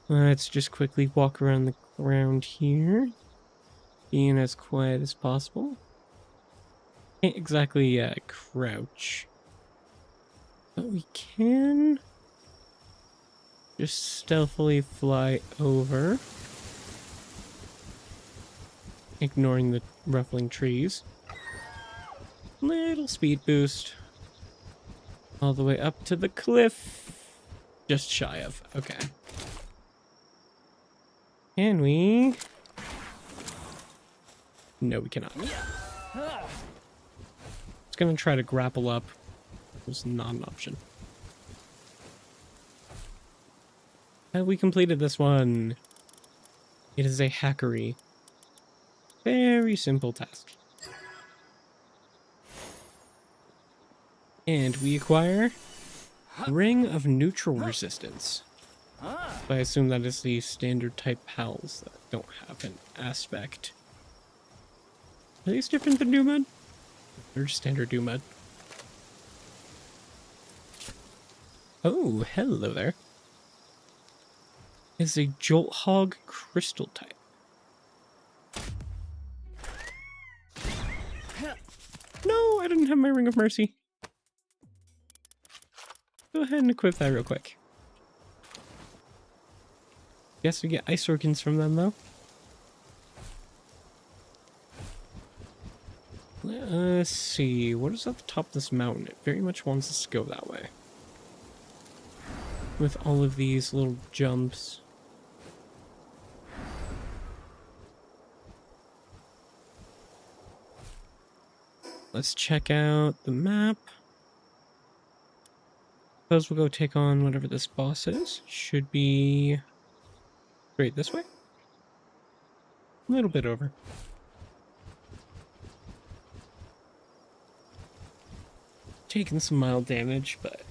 Let's just quickly walk around the ground here, being as quiet as possible. Can't exactly crouch, but we can just stealthily fly over. ignoring the ruffling trees. Little speed boost. All the way up to the cliff. Just shy of. Okay. Can we? No, we cannot. It's gonna try to grapple up. It's not an option. Have we completed this one? It is a hackery. Very simple task. And we acquire Ring of Neutral Resistance. So I assume that is the standard type pals that don't have an aspect. Are these different than Doomud? They're standard Doomud. Oh, hello there. It's a Jolt Hog crystal type. No, I didn't have my Ring of Mercy. Go ahead and equip that real quick. Guess we get ice organs from them, though. Let's see. What is at the top of this mountain? It very much wants us to go that way. With all of these little jumps. Let's check out the map. Suppose we'll go take on whatever this boss is. Should be straight this way. A little bit over. Taking some mild damage, but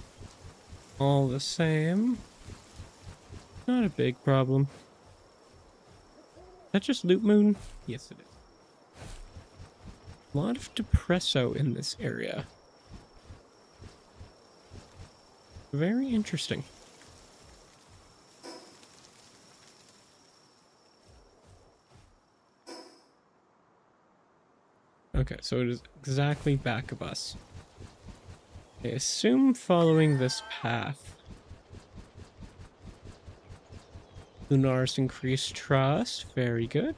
all the same, not a big problem. Is that just Loot Moon? Yes, it is. A lot of Depresso in this area. Very interesting. Okay, so it is exactly back of us. I assume following this path. Lunar's increased trust. Very good.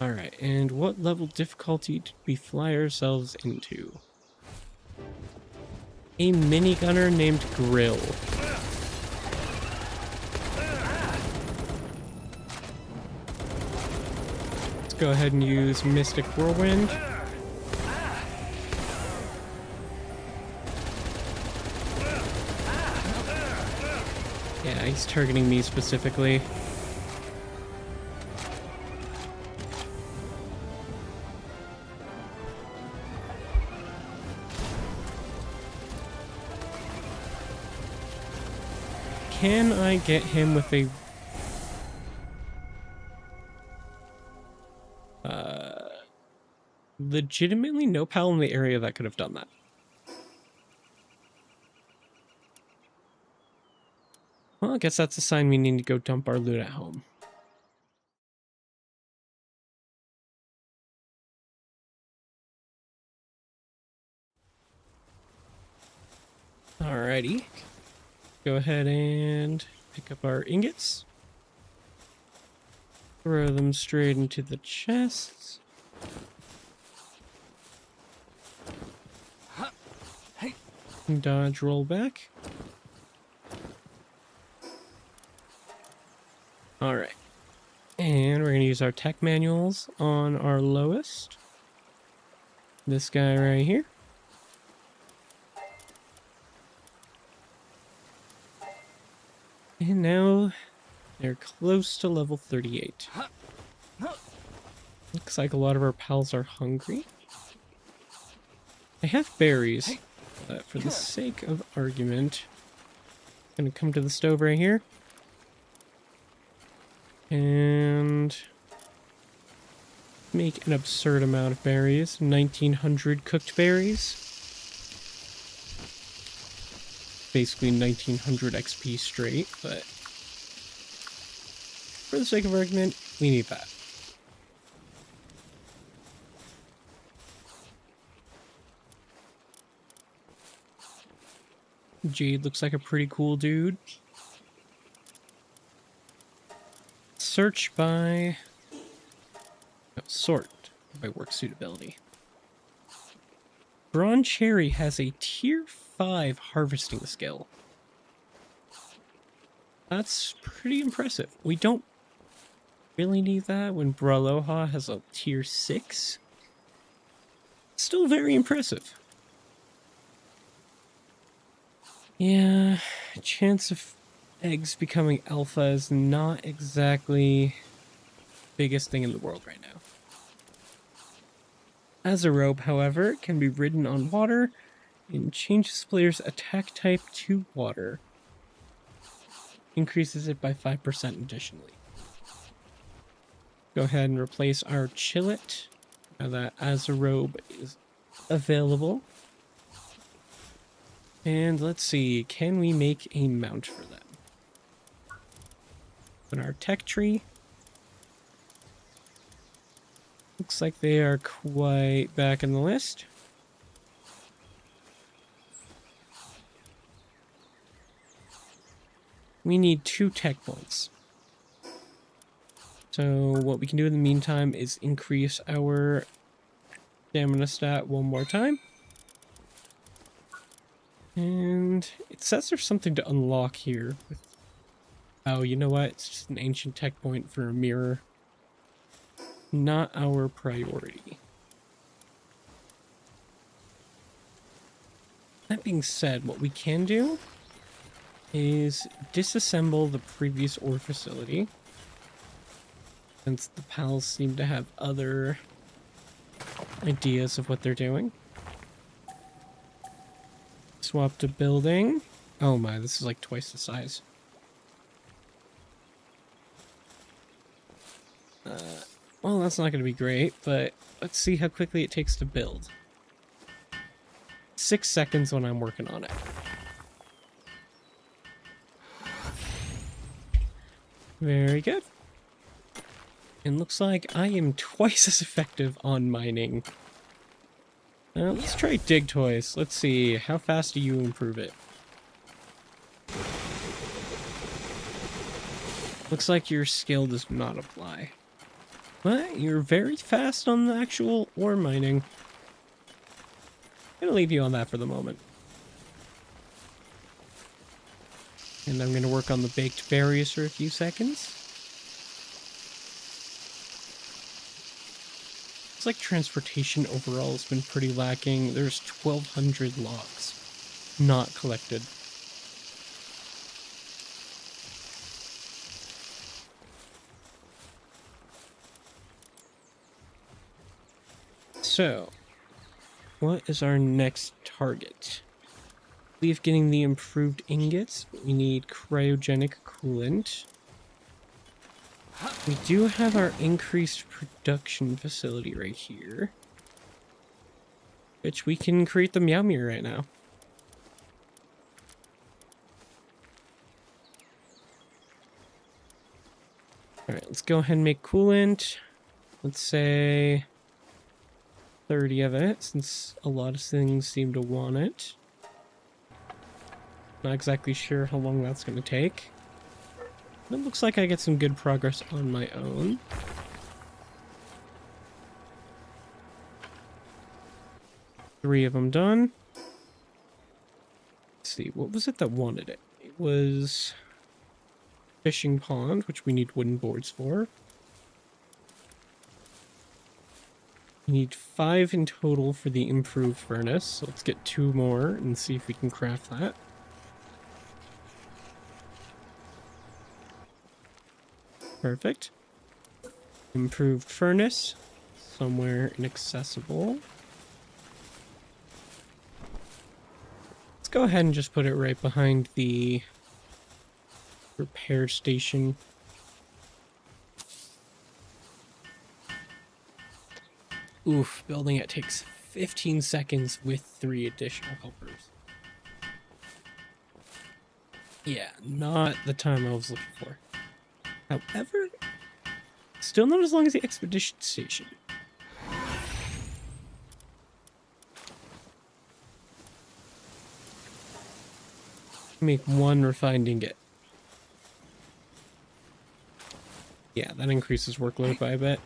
Alright, and what level difficulty did we fly ourselves into? A minigunner named Grill. Let's go ahead and use Mystic Whirlwind. Yeah, he's targeting me specifically. Can I get him with a... legitimately no pal in the area that could have done that. Well, I guess that's a sign we need to go dump our loot at home. Alrighty. Go ahead and pick up our ingots. Throw them straight into the chests. Dodge, roll back. Alright. And we're going to use our tech manuals on our lowest. This guy right here. And now they're close to level 38. Looks like a lot of our pals are hungry. I have berries, but for the sake of argument, I'm going to come to the stove right here. And make an absurd amount of berries. 1900 cooked berries. Basically 1900 XP straight, but for the sake of argument, we need that. Jade looks like a pretty cool dude. Let's search by... No, sort by work suitability. Brawn Cherry has a tier 5 harvesting skill. That's pretty impressive. We don't really need that when Braloha has a tier 6. Still very impressive. Yeah, chance of eggs becoming alpha is not exactly the biggest thing in the world right now. As a rope, however, can be ridden on water and changes player's attack type to water. Increases it by 5% additionally. Go ahead and replace our Chillet now that Azarobe is available. And let's see, can we make a mount for them? Open our tech tree. Looks like they are quite back in the list. We need 2 tech points. So what we can do in the meantime is increase our stamina stat one more time. And it says there's something to unlock here. Oh, you know what? It's just an ancient tech point for a mirror. Not our priority. That being said, what we can do is disassemble the previous ore facility, since the pals seem to have other ideas of what they're doing. Swap to building. Oh my, this is like twice the size. Well, that's not going to be great, but let's see how quickly it takes to build. 6 seconds when I'm working on it. Very good. And looks like I am twice as effective on mining. Let's try Dig Toys. Let's see, how fast do you improve it? Looks like your skill does not apply. But you're very fast on the actual ore mining. I'm gonna leave you on that for the moment. And I'm gonna work on the baked berries for a few seconds. It's like transportation overall has been pretty lacking. There's 1,200 logs not collected. So, what is our next target? I believe getting the improved ingots, but we need cryogenic coolant. We do have our increased production facility right here, which we can create the Meow Mirror right now. Alright, let's go ahead and make coolant. Let's say 30 of it, since a lot of things seem to want it. Not exactly sure how long that's going to take. It looks like I get some good progress on my own. Three of them done. Let's see, what was it that wanted it? It was fishing pond, which we need wooden boards for. We need 5 in total for the improved furnace, so let's get 2 more and see if we can craft that. Perfect. Improved furnace, somewhere inaccessible. Let's go ahead and just put it right behind the repair station. Oof, building it takes 15 seconds with 3 additional helpers. Yeah, not the time I was looking for. However, still not as long as the expedition station. Make 1 refined ingot. Yeah, that increases workload by a bit.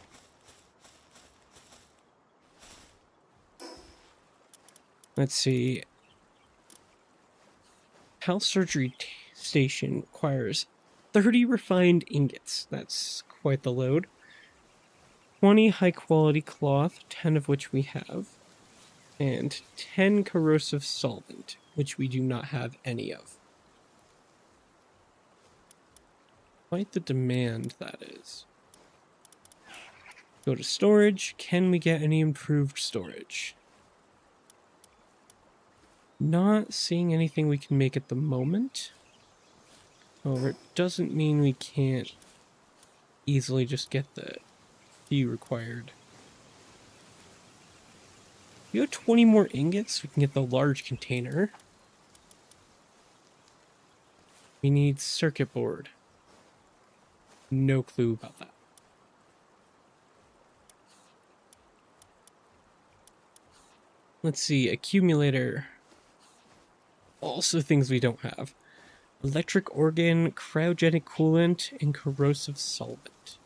Let's see. Pal Surgery Station requires 30 refined ingots. That's quite the load. 20 high quality cloth, 10 of which we have. And 10 corrosive solvent, which we do not have any of. Quite the demand that is. Go to storage. Can we get any improved storage? Not seeing anything we can make at the moment. However, it doesn't mean we can't easily just get the few required. We have 20 more ingots, we can get the large container. We need circuit board. No clue about that. Let's see, accumulator. Also things we don't have. Electric organ, cryogenic coolant, and corrosive solvent.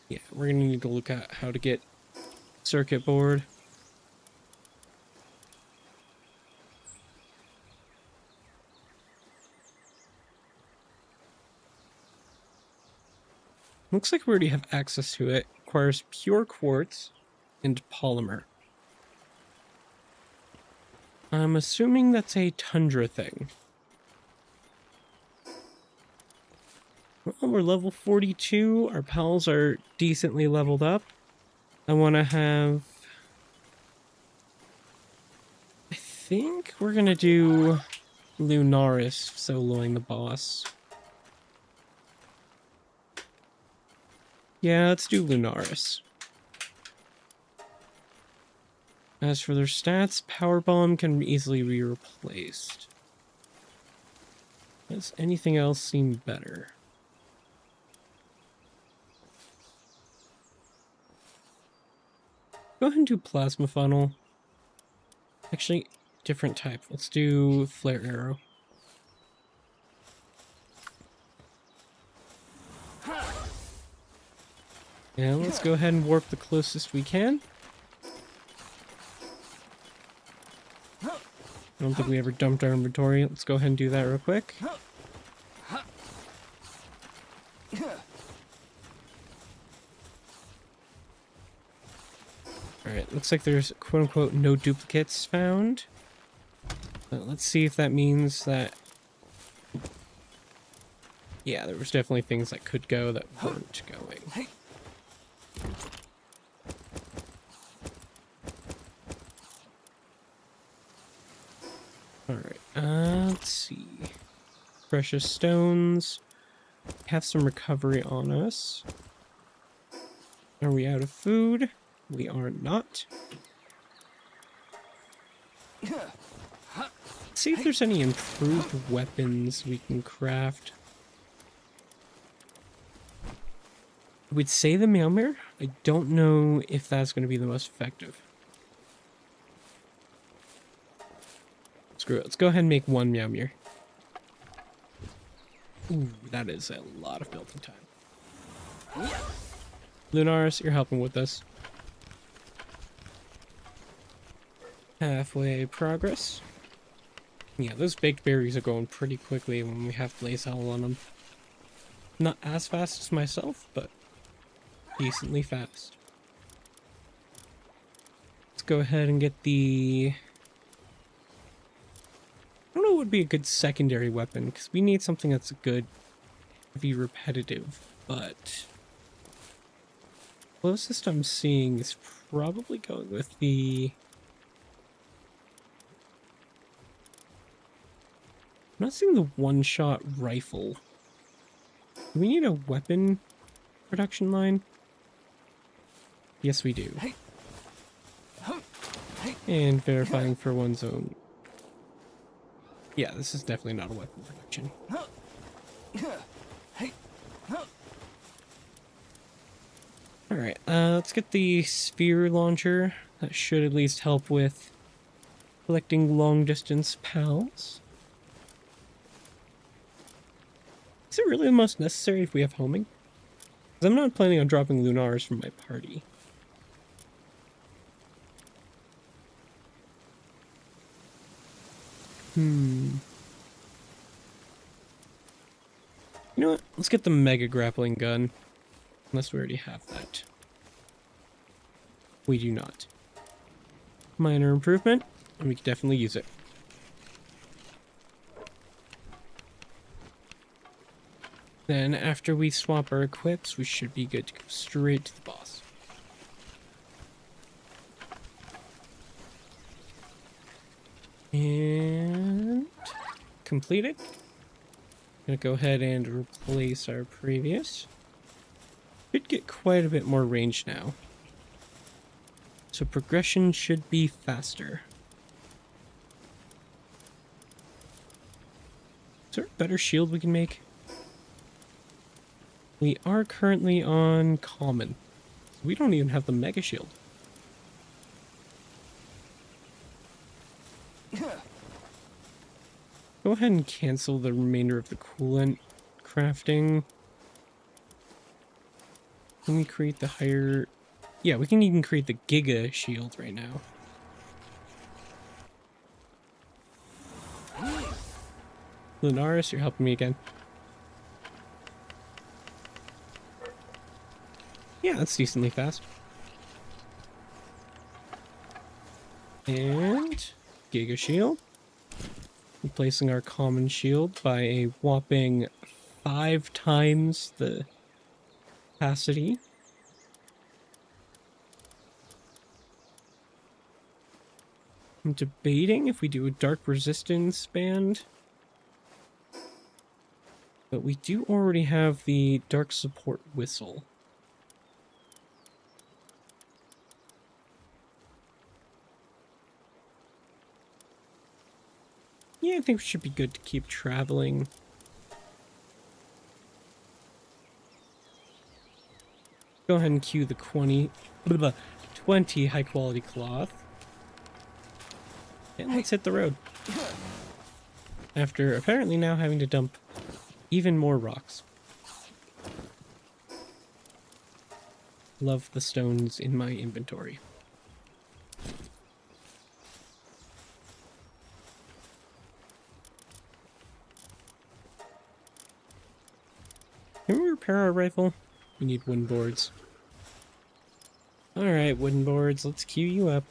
Yeah, we're gonna need to look at how to get circuit board. Looks like we already have access to it. Requires pure quartz and polymer. I'm assuming that's a tundra thing. Well, we're level 42. Our pals are decently leveled up. I want to have... I think we're going to do Lunaris soloing the boss. Yeah, let's do Lunaris. As for their stats, Power Bomb can easily be replaced. Does anything else seem better? Go ahead and do Plasma Funnel. Actually, different type. Let's do Flare Arrow. And let's go ahead and warp the closest we can. I don't think we ever dumped our inventory. Let's go ahead and do that real quick. Alright, looks like there's quote-unquote no duplicates found. But let's see if that means that... Yeah, there was definitely things that could go that weren't going. Alright, let's see. Precious stones. Have some recovery on us. Are we out of food? We are not. Let's see if there's any improved weapons we can craft. I would say the Meowmere. I don't know if that's going to be the most effective. Screw it. Let's go ahead and make one Meowmere. Ooh, that is a lot of building time. Lunaris, you're helping with this. Halfway progress. Yeah, those baked berries are going pretty quickly when we have Blaze Owl on them. Not as fast as myself, but decently fast. Let's go ahead and get the... I don't know what would be a good secondary weapon, because we need something that's good, heavy, repetitive, but... closest I'm seeing is probably going with the... I'm not seeing the one-shot rifle. Do we need a weapon production line? Yes, we do. And verifying for one's own. Yeah, this is definitely not a weapon production. Alright, let's get the spear launcher. That should at least help with collecting long-distance pals. Is it really the most necessary if we have homing? Because I'm not planning on dropping Lunars from my party. You know what? Let's get the mega grappling gun. Unless we already have that. We do not. Minor improvement, and we can definitely use it. Then, after we swap our equips, we should be good to go straight to the boss. And completed. Gonna go ahead and replace our previous. Should get quite a bit more range now. So progression should be faster. Is there a better shield we can make? We are currently on common. We don't even have the mega shield. Go ahead and cancel the remainder of the coolant crafting. Can we create the higher... Yeah, we can even create the Giga shield right now. Lunaris, you're helping me again. Yeah, that's decently fast. And Giga shield. Replacing our common shield by a whopping 5 times the capacity. I'm debating if we do a dark resistance band. But we do already have the dark support whistle. Yeah, I think we should be good to keep traveling. Go ahead and cue the 20 high quality cloth. And let's hit the road. After apparently now having to dump even more rocks. Love the stones in my inventory. Can we repair our rifle? We need wooden boards. Alright, wooden boards, let's queue you up.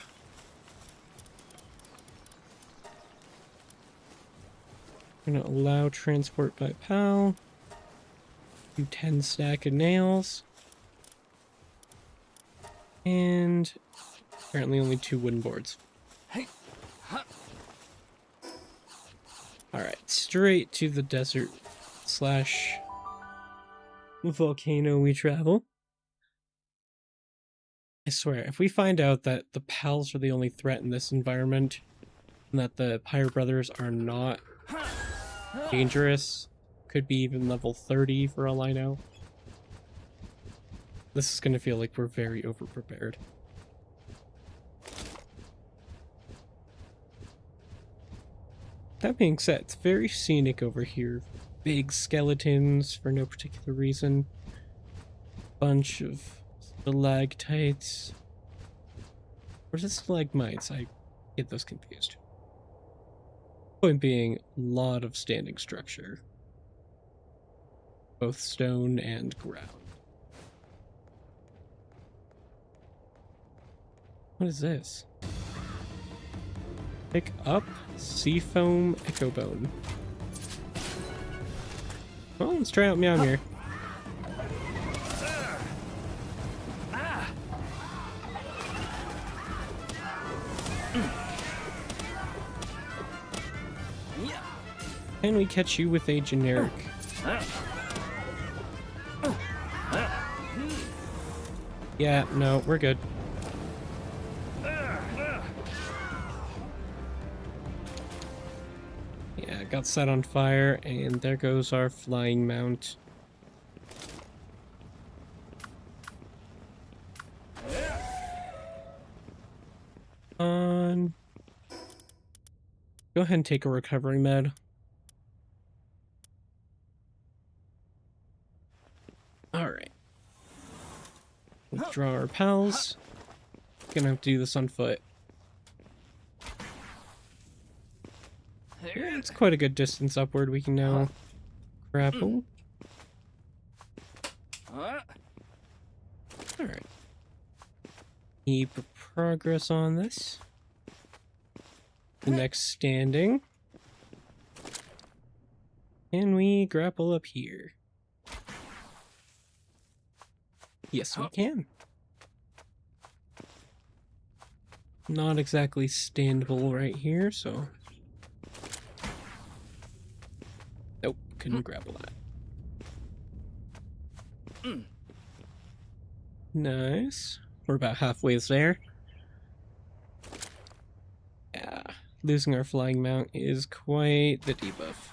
We're gonna allow transport by PAL. Do 10 stack of nails. And apparently only 2 wooden boards. Alright, straight to the desert slash volcano we travel. I swear, if we find out that the pals are the only threat in this environment, and that the Pyre Brothers are not dangerous, could be even level 30 for all I know, this is gonna feel like we're very overprepared. That being said, it's very scenic over here. Big skeletons for no particular reason. Bunch of stalactites. Or is it stalagmites? I get those confused. Point being, a lot of standing structure. Both stone and ground. What is this? Pick up Seafoam Echo Bone. Well, let's try out Meowmere. Can we catch you with a generic? Yeah, no, we're good. Yeah, got set on fire, and there goes our flying mount. Go ahead and take a recovery med. Alright. Withdraw our pals. Gonna have to do this on foot. Yeah, it's quite a good distance upward. We can now grapple. Alright. Keep progress on this. The next standing. Can we grapple up here? Yes, we can. Not exactly standable right here, so... Nope, couldn't grapple that. Nice. We're about halfway there. Yeah, losing our flying mount is quite the debuff.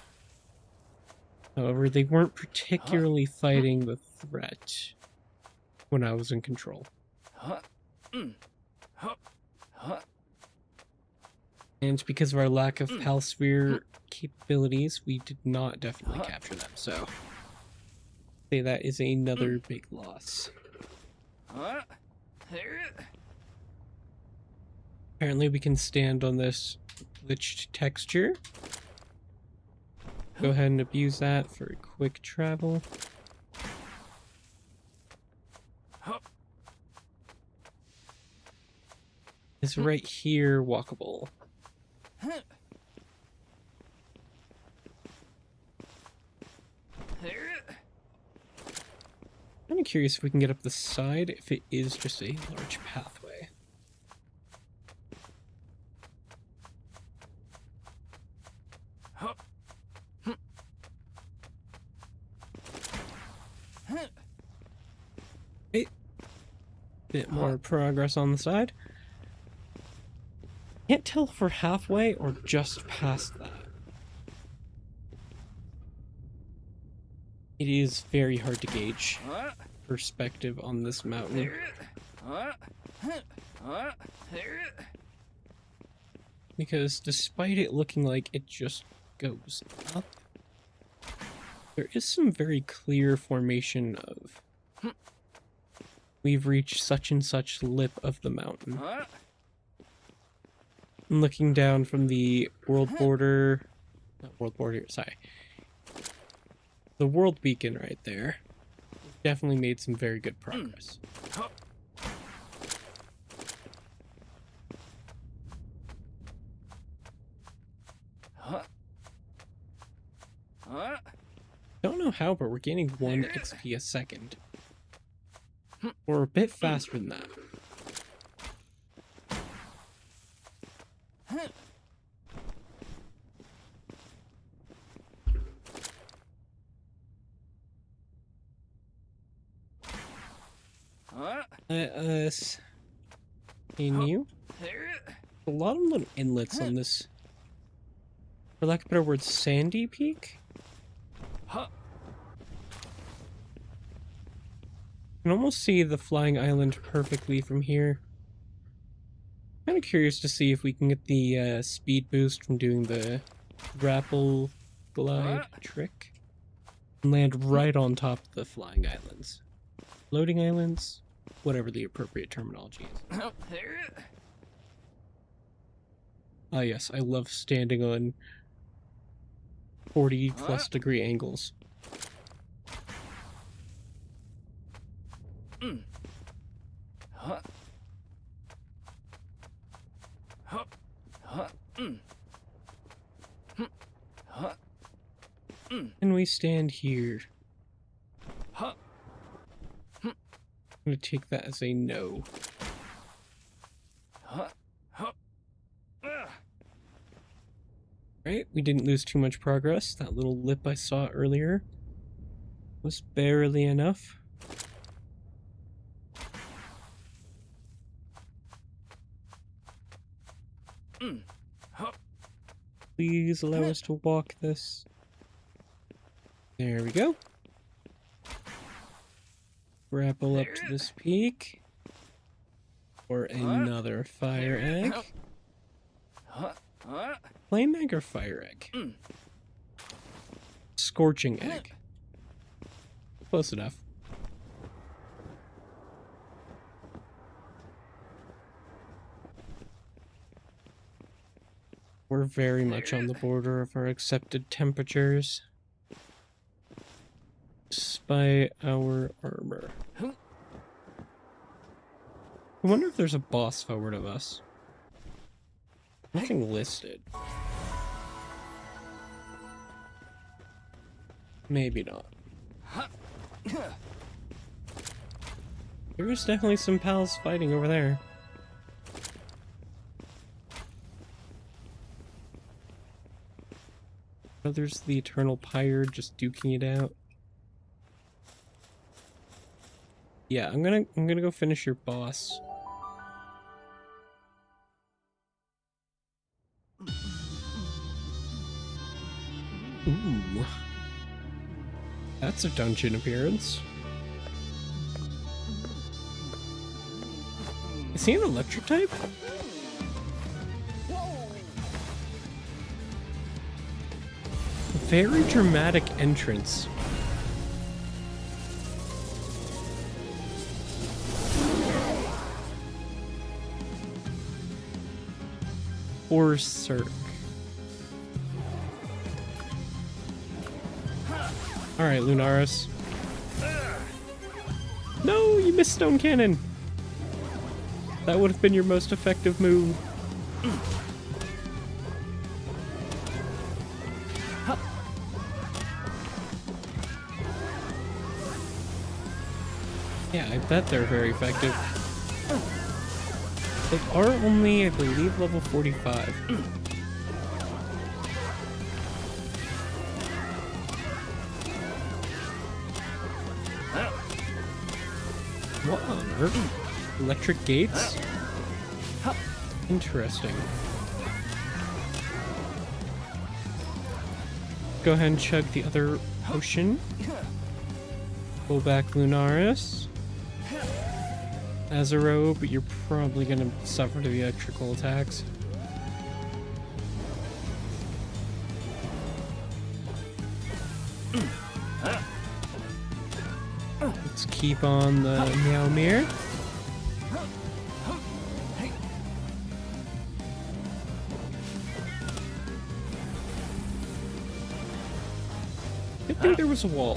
However, they weren't particularly fighting the threat when I was in control. And because of our lack of Palsphere capabilities, we did not definitely capture them, so... say that is another big loss. Apparently we can stand on this glitched texture. Go ahead and abuse that for a quick travel. Is right here walkable? I'm curious if we can get up the side, if it is just a large pathway. Okay. Bit more progress on the side. Can't tell if we're halfway or just past that. It is very hard to gauge perspective on this mountain. Because despite it looking like it just goes up, there is some very clear formation of we've reached such and such lip of the mountain. And looking down from the the world beacon right there, definitely made some very good progress. Don't know how, but we're gaining 1 XP a second. Or a bit faster than that. Let us continue. A lot of little inlets on this, for lack of a better word, sandy peak. You can almost see the flying island perfectly from here. Kind of curious to see if we can get the speed boost from doing the grapple glide trick and land right on top of the flying islands. Floating islands, whatever the appropriate terminology is. Ah yes, I love standing on 40+ degree angles. And we stand here. I'm gonna take that as a no. Right, we didn't lose too much progress. That little lip I saw earlier was barely enough. Please allow us to walk this. There we go. Grapple up to this peak. Or another fire egg. Flame egg or fire egg? Scorching egg. Close enough. we're very much on the border of our accepted temperatures. Despite our armor. I wonder if there's a boss forward of us. Nothing listed. Maybe not. There is definitely some pals fighting over there. Oh, there's the Eternal Pyre just duking it out. Yeah, I'm gonna go finish your boss. Ooh. That's a dungeon appearance. Is he an electric type? Very dramatic entrance. Or Cirque. Alright, Lunaris. No, you missed Stone Cannon! That would have been your most effective move. Yeah, I bet they're very effective. They are only, I believe, level 45. What on earth? Electric gates? Interesting. Go ahead and chug the other potion. Pull back Lunaris. Azaro, but you're probably gonna suffer to the electrical attacks. Let's keep on the Meowmere. I think there was a wall.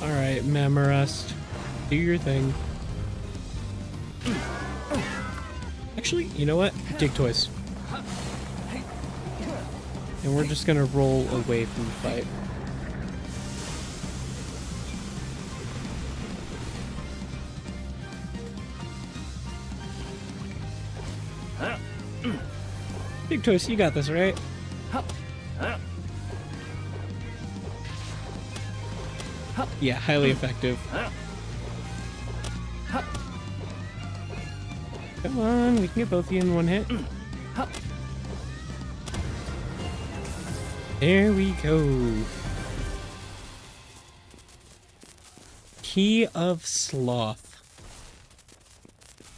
Alright, Mammorust. Do your thing. Actually, you know what? Dig Toys. And we're just gonna roll away from the fight. Dig Toys, you got this, right? Yeah, highly effective. Come on, we can get both of you in one hit. There we go. Key of Sloth.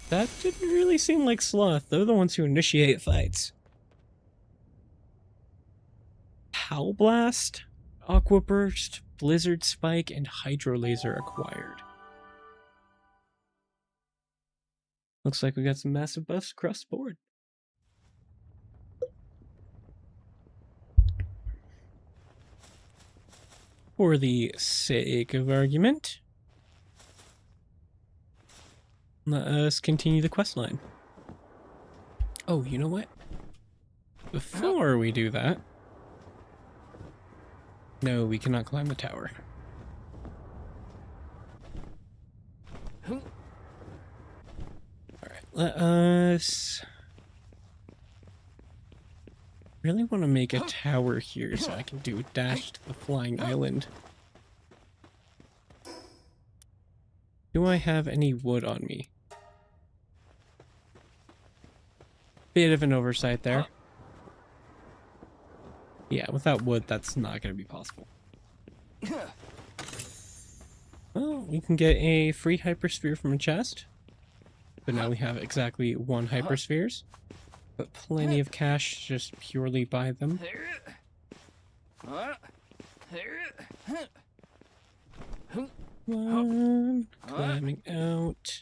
That didn't really seem like Sloth. They're the ones who initiate fights. Howl Blast, Aqua Burst, Blizzard Spike, and Hydro Laser acquired. Looks like we got some massive buffs across the board. For the sake of argument, let us continue the quest line. Oh, you know what? Before we do that... No, we cannot climb the tower. Alright, let us... really want to make a tower here so I can do a dash to the flying island. Do I have any wood on me? Bit of an oversight there. Yeah, without wood, that's not going to be possible. Well, we can get a free hypersphere from a chest. But now we have exactly 1 hyperspheres. But plenty of cash to just purely buy them. One, climbing out.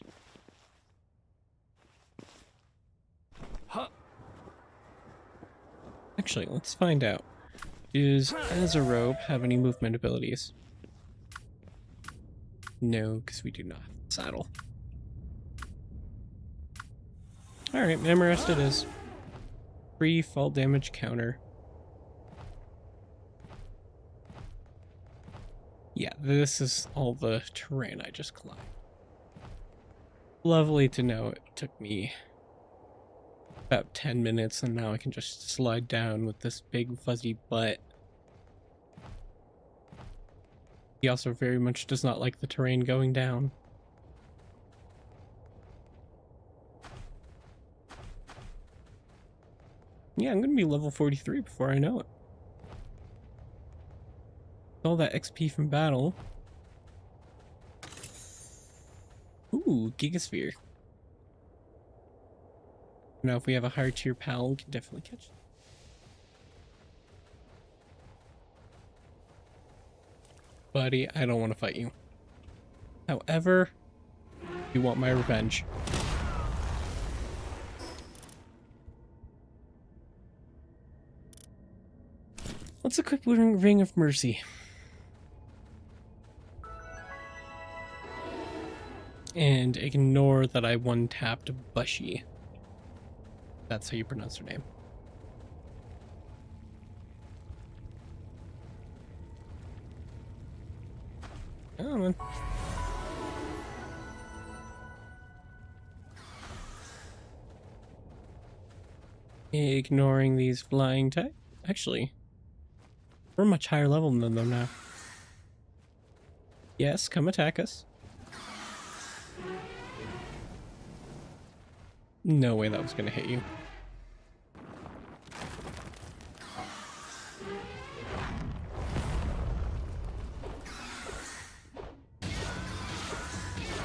Actually, let's find out. Does Azarobe have any movement abilities? No, because we do not have the saddle. Alright, Memorest it is. Free fall damage counter. Yeah, this is all the terrain I just climbed. Lovely to know it took me about 10 minutes and now I can just slide down with this big fuzzy butt. He also very much does not like the terrain going down. Yeah, I'm gonna be level 43 before I know it. All that XP from battle. Ooh, Gigasphere. Now, if we have a higher tier pal, we can definitely catch it. Buddy, I don't want to fight you. However, you want my revenge. Let's equip Ring of Mercy. And ignore that I one-tapped Bushy. That's how you pronounce her name. Oh, man. Ignoring these flying type. Actually, we're much higher level than them now. Yes, come attack us. No way that was gonna hit you.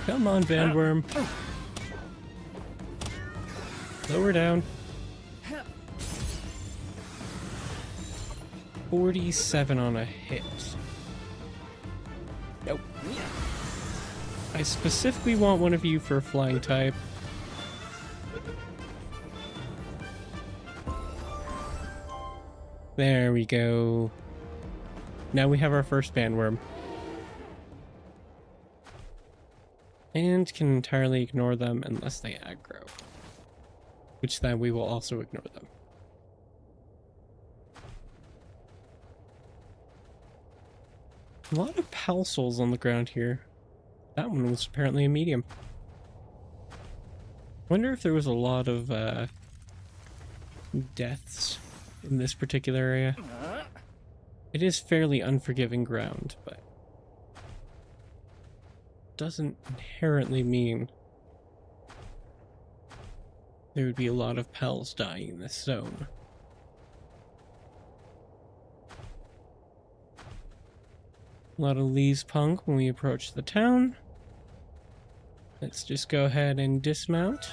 Come on, Vandworm. Lower down. 47 on a hit. Nope. I specifically want one of you for a flying type. There we go. Now we have our first bandworm. And can entirely ignore them unless they aggro. Which then we will also ignore them. A lot of pal souls on the ground here. That one was apparently a medium. Wonder if there was a lot of deaths in this particular area. It is fairly unforgiving ground, but doesn't inherently mean there would be a lot of pals dying in this zone. A lot of Lee's punk when we approach the town. Let's just go ahead and dismount.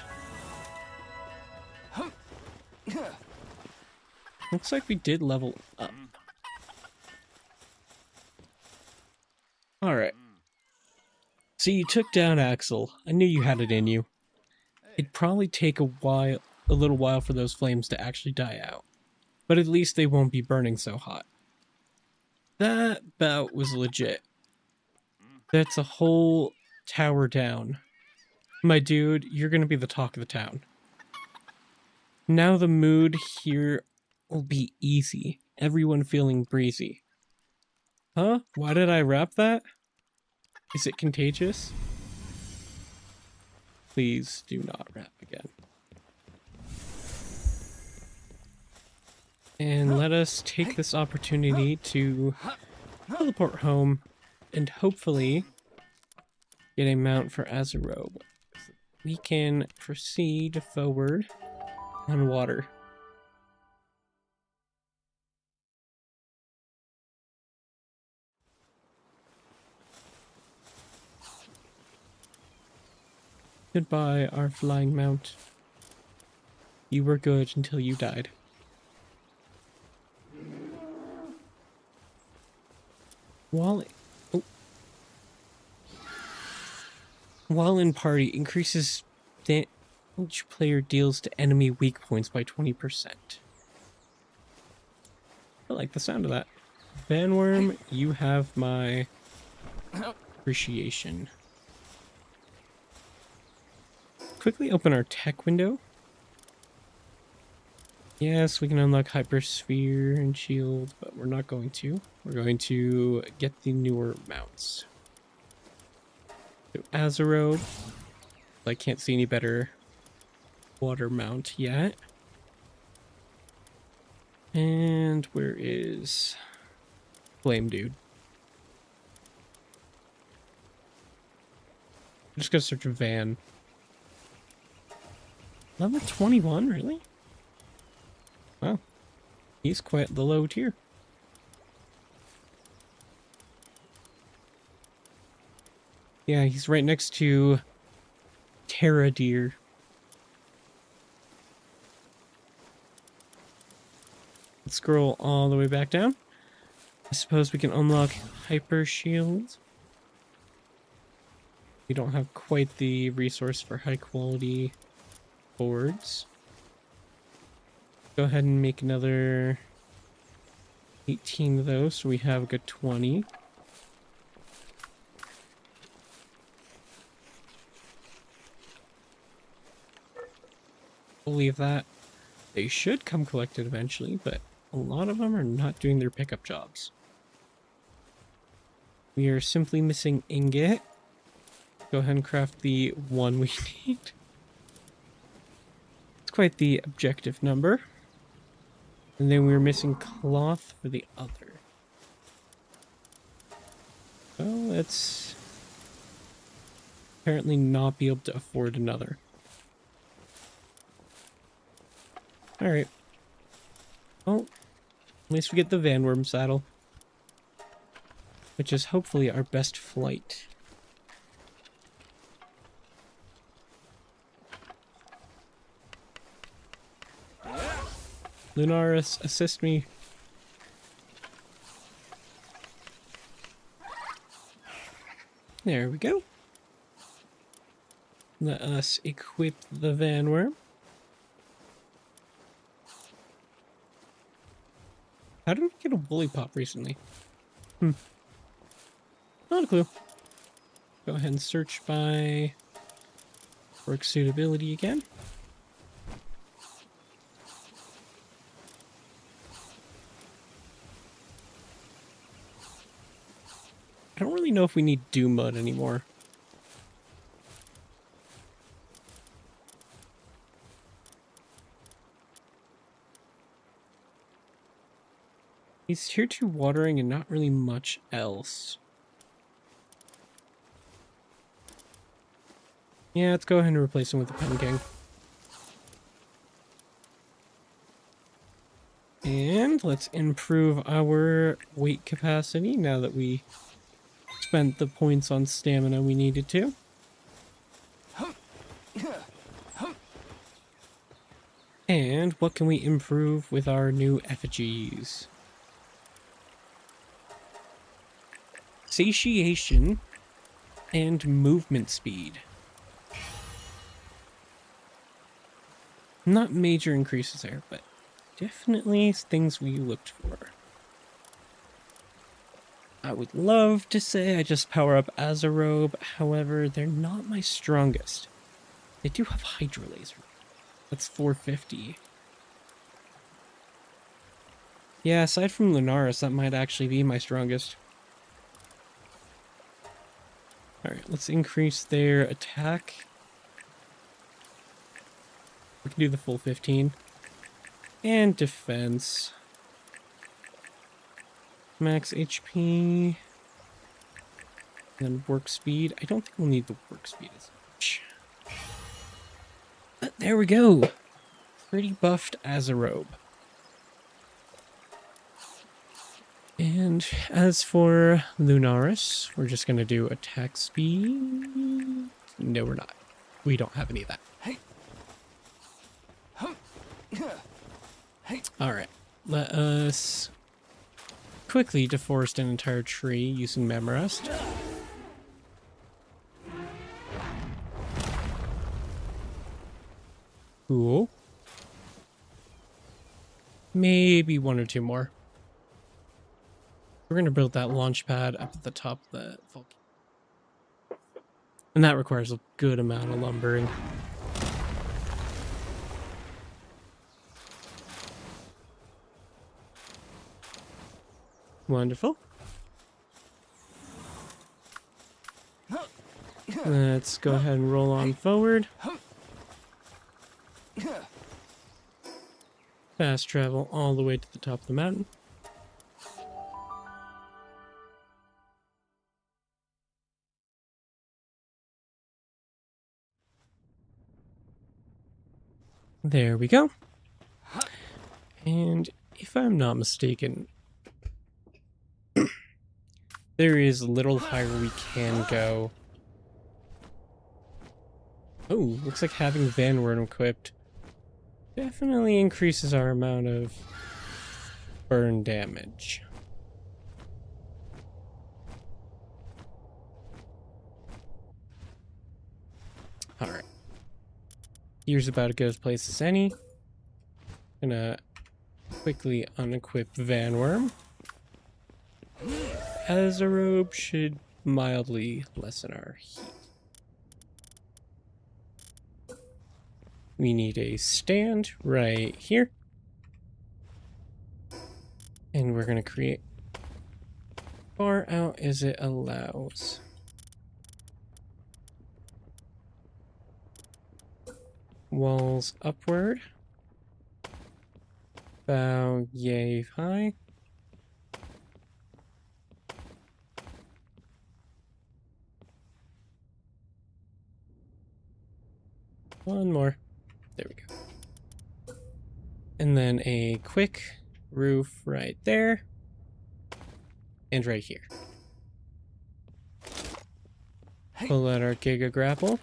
Looks like we did level up. Alright. So you took down Axel. I knew you had it in you. It'd probably take a little while for those flames to actually die out. But at least they won't be burning so hot. That bout was legit. That's a whole tower down. My dude, you're gonna be the talk of the town. Now the mood here will be easy. Everyone feeling breezy. Huh? Why did I rap that? Is it contagious? Please do not rap again. And let us take this opportunity to teleport home and hopefully get a mount for Azarobe. We can proceed forward on water. Goodbye, our flying mount. You were good until you died. While in party, increases damage player deals to enemy weak points by 20%. I like the sound of that. Bandworm, you have my appreciation. Quickly open our tech window. Yes, we can unlock Hypersphere and Shield, but we're not going to. We're going to get the newer mounts. So Azerobe. I can't see any better water mount yet. And where is Flame Dude? I'm just gonna search a van. Level 21, really? Wow. He's quite the low tier. Yeah, he's right next to Terra Deer. Let's scroll all the way back down. I suppose we can unlock Hyper Shield. We don't have quite the resource for high quality boards. Go ahead and make another 18 of those, so we have a good 20. We'll leave that. They should come collected eventually, but a lot of them are not doing their pickup jobs. We are simply missing ingot. Go ahead and craft the one we need. It's quite the objective number. And then we're missing cloth for the other. Well, let's apparently not be able to afford another. Alright. Well, at least we get the Vanworm saddle. Which is hopefully our best flight. Lunaris, assist me. There we go. Let us equip the Vanworm. How did we get a woolly pop recently? Not a clue. Go ahead and search by work suitability again. I don't really know if we need Doom Mud anymore. He's tier 2 watering and not really much else. Yeah, let's go ahead and replace him with the Pen King. And let's improve our weight capacity now that we spent the points on stamina we needed to. And what can we improve with our new effigies? Satiation and movement speed. Not major increases there, but definitely things we looked for. I would love to say I just power up Azerobe, however, they're not my strongest. They do have Hydro Laser. That's 450. Yeah, aside from Lunaris, that might actually be my strongest. Alright, let's increase their attack. We can do the full 15. And defense. Max HP. And then work speed. I don't think we'll need the work speed as much. But there we go. Pretty buffed Azerobe. And as for Lunaris, we're just going to do attack speed. No, we're not. We don't have any of that. Alright, let us quickly deforest an entire tree using Memorest. Cool. Maybe one or two more. We're going to build that launch pad up at the top of the volcano. And that requires a good amount of lumbering. Wonderful. Let's go ahead and roll on forward. Fast travel all the way to the top of the mountain. There we go. And if I'm not mistaken, there is a little higher we can go. Oh, looks like having Vanward equipped definitely increases our amount of burn damage. Alright. Here's about as good a place as any. Gonna quickly unequip Vanworm, as a robe should mildly lessen our heat. We need a stand right here. And we're going to create far out as it allows. Walls upward. About yay high. One more. There we go. And then a quick roof right there. And right here. Pull out our Giga Grapple.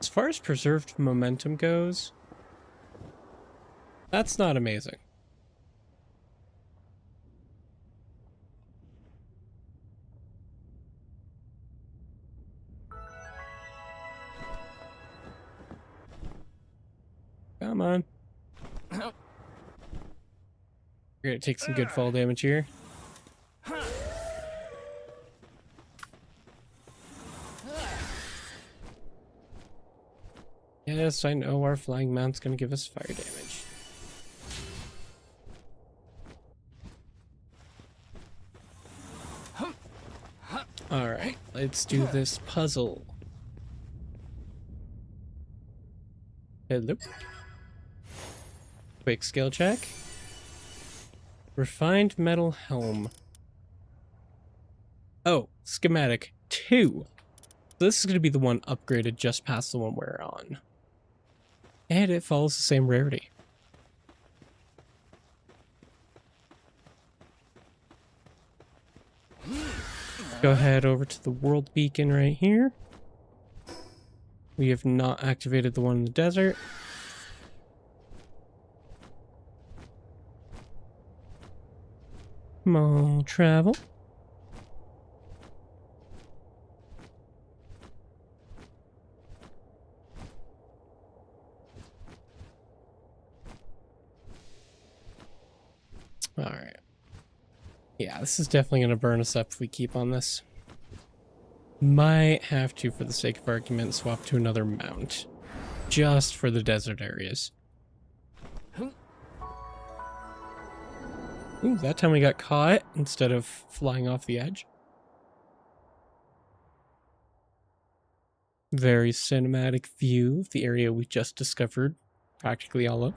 As far as preserved momentum goes, that's not amazing. Come on. We're gonna take some good fall damage here. Yes, I know our flying mount's gonna give us fire damage. Alright, let's do this puzzle. Hello. Quick skill check. Refined metal helm. Oh, schematic 2. This is going to be the one upgraded just past the one we're on. And it follows the same rarity. Go ahead over to the world beacon right here. We have not activated the one in the desert. Come on, travel. Alright. Yeah, this is definitely going to burn us up if we keep on this. Might have to, for the sake of argument, swap to another mount. Just for the desert areas. Ooh, that time we got caught instead of flying off the edge. Very cinematic view of the area we just discovered practically all of.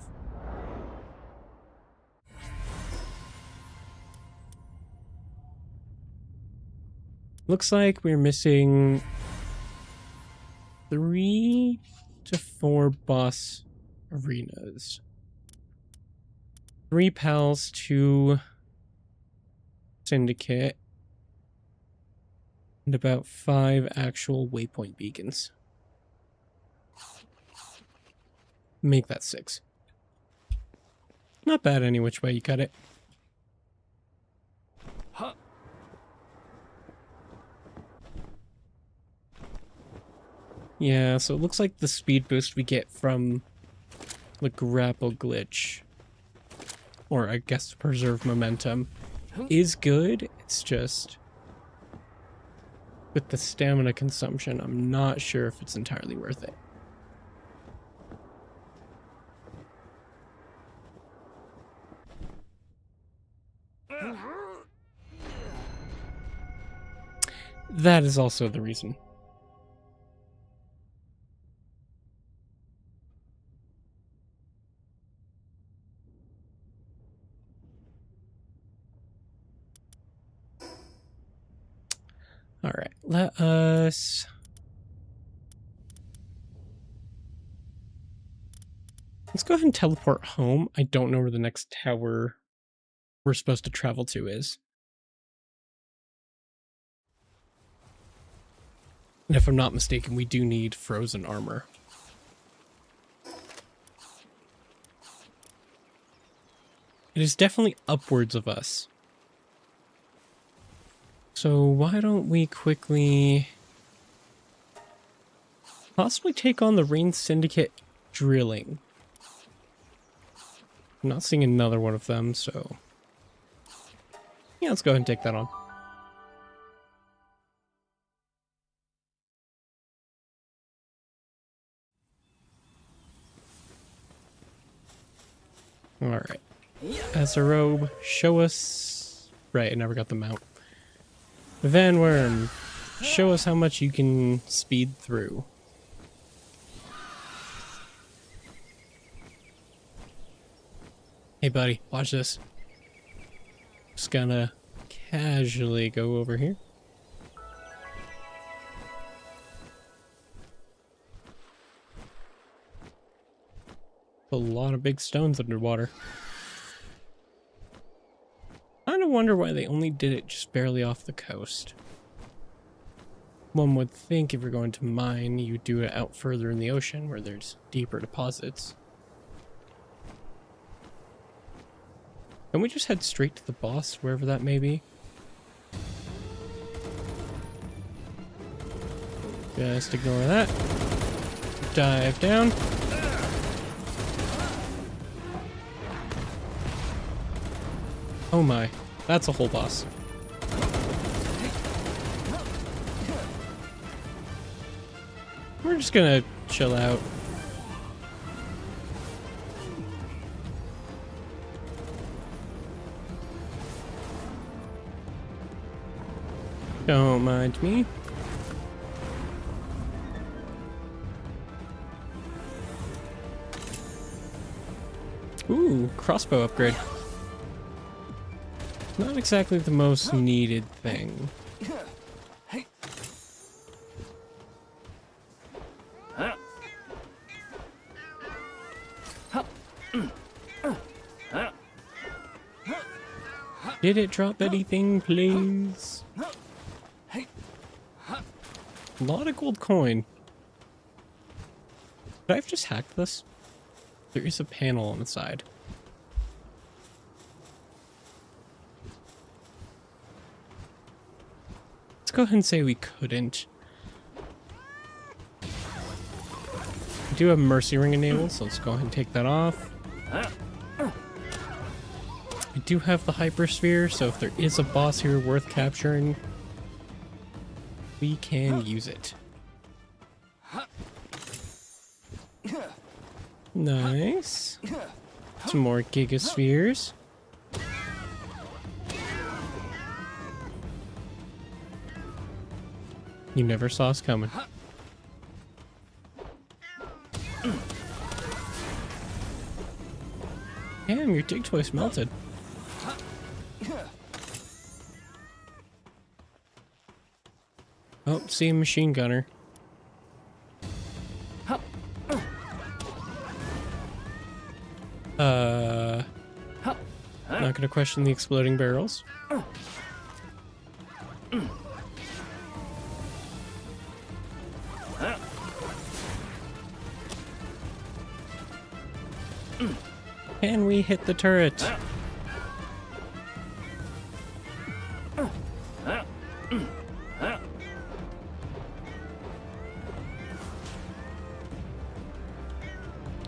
Looks like we're missing 3 to 4 boss arenas. 3 pals, 2 syndicate, and about 5 actual waypoint beacons. Make that 6. Not bad any which way you cut it. Yeah, so it looks like the speed boost we get from the grapple glitch, or I guess preserve momentum, is good. It's just with the stamina consumption, I'm not sure if it's entirely worth it. That is also the reason. All right, let's go ahead and teleport home. I don't know where the next tower we're supposed to travel to is. And if I'm not mistaken, we do need frozen armor. It is definitely upwards of us. So why don't we quickly possibly take on the Rain Syndicate drilling? I'm not seeing another one of them, so yeah, let's go ahead and take that on. Alright. As a robe, show us... Right, I never got the mount. Van Worm, show us how much you can speed through. Hey buddy, watch this. Just gonna casually go over here. A lot of big stones underwater. I kind of wonder why they only did it just barely off the coast. One would think if you're going to mine, you do it out further in the ocean where there's deeper deposits. Can we just head straight to the boss, wherever that may be? Just ignore that. Dive down. Oh my, that's a whole boss. We're just gonna chill out. Don't mind me. Ooh, crossbow upgrade. Not exactly the most needed thing. Did it drop anything, please? A lot of gold coin. Could I have just hacked this? There is a panel on the side. Let's go ahead and say we couldn't. We do have Mercy Ring enabled, so let's go ahead and take that off. We do have the Hypersphere, so if there is a boss here worth capturing, we can use it. Nice. Some more Gigaspheres. You never saw us coming. Damn, your dig toy's melted. Oh, see a machine gunner. Not gonna question the exploding barrels. Can we hit the turret?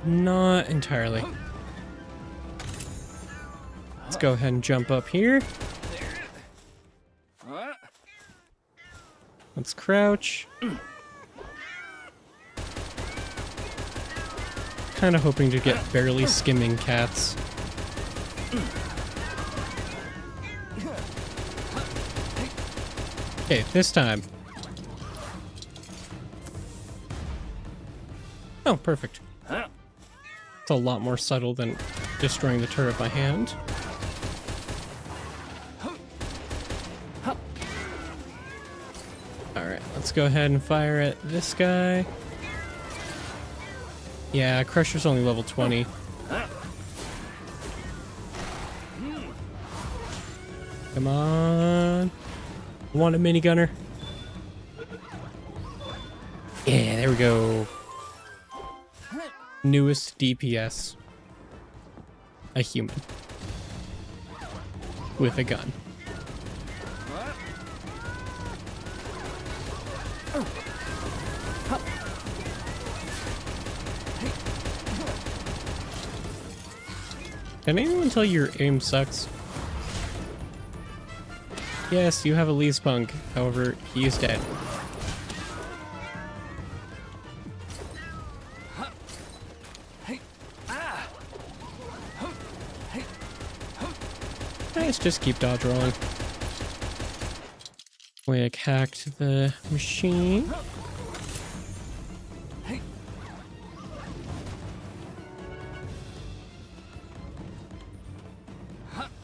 Not entirely. Let's go ahead and jump up here. Let's crouch. Kind of hoping to get barely skimming cats. Okay, this time. Oh, perfect. It's a lot more subtle than destroying the turret by hand. Alright, let's go ahead and fire at this guy. Yeah, Crusher's only level 20. Come on. I want a minigunner. Yeah, there we go. Newest DPS. A human. With a gun. Can anyone tell your aim sucks? Yes, you have a Lee Spunk. However, he is dead. Let's just keep dodge rolling. We hacked the machine.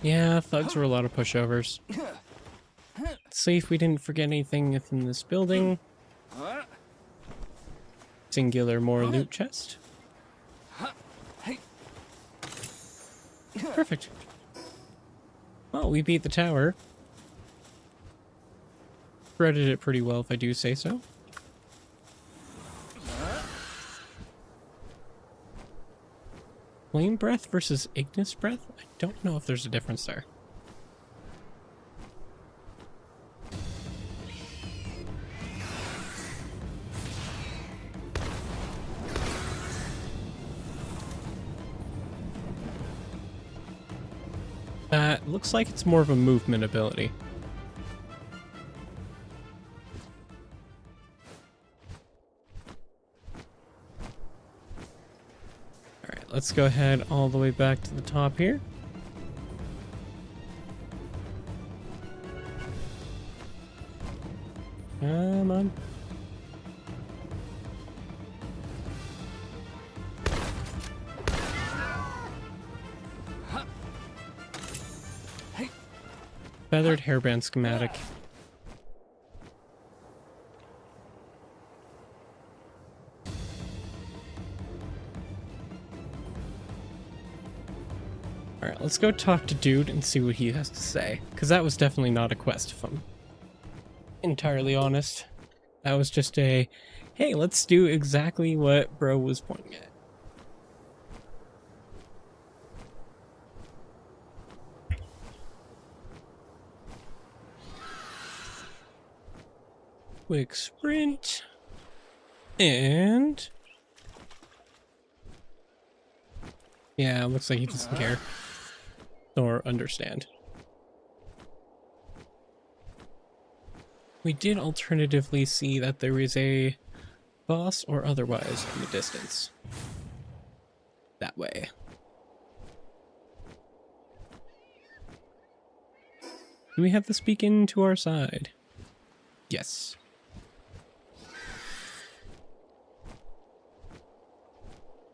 Yeah, thugs were a lot of pushovers. Let's see if we didn't forget anything within this building. Singular more loot chest. Perfect. Well, we beat the tower. Threaded it pretty well, if I do say so. Flame breath versus Ignis breath? I don't know if there's a difference there. Looks like it's more of a movement ability. Alright, let's go ahead all the way back to the top here. Come on. Feathered hairband schematic. Alright, let's go talk to Dude and see what he has to say. Because that was definitely not a quest, if I'm entirely honest. That was just a, hey, let's do exactly what bro was pointing at. Quick sprint. And... yeah, looks like he doesn't care. Or understand. We did alternatively see that there is a boss or otherwise in the distance. That way. Do we have this beacon to our side? Yes.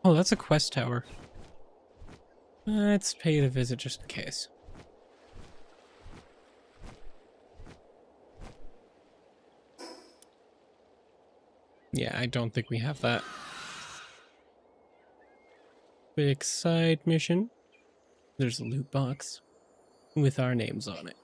Oh, that's a quest tower. Let's pay the visit just in case. Yeah, I don't think we have that. Quick side mission. There's a loot box with our names on it.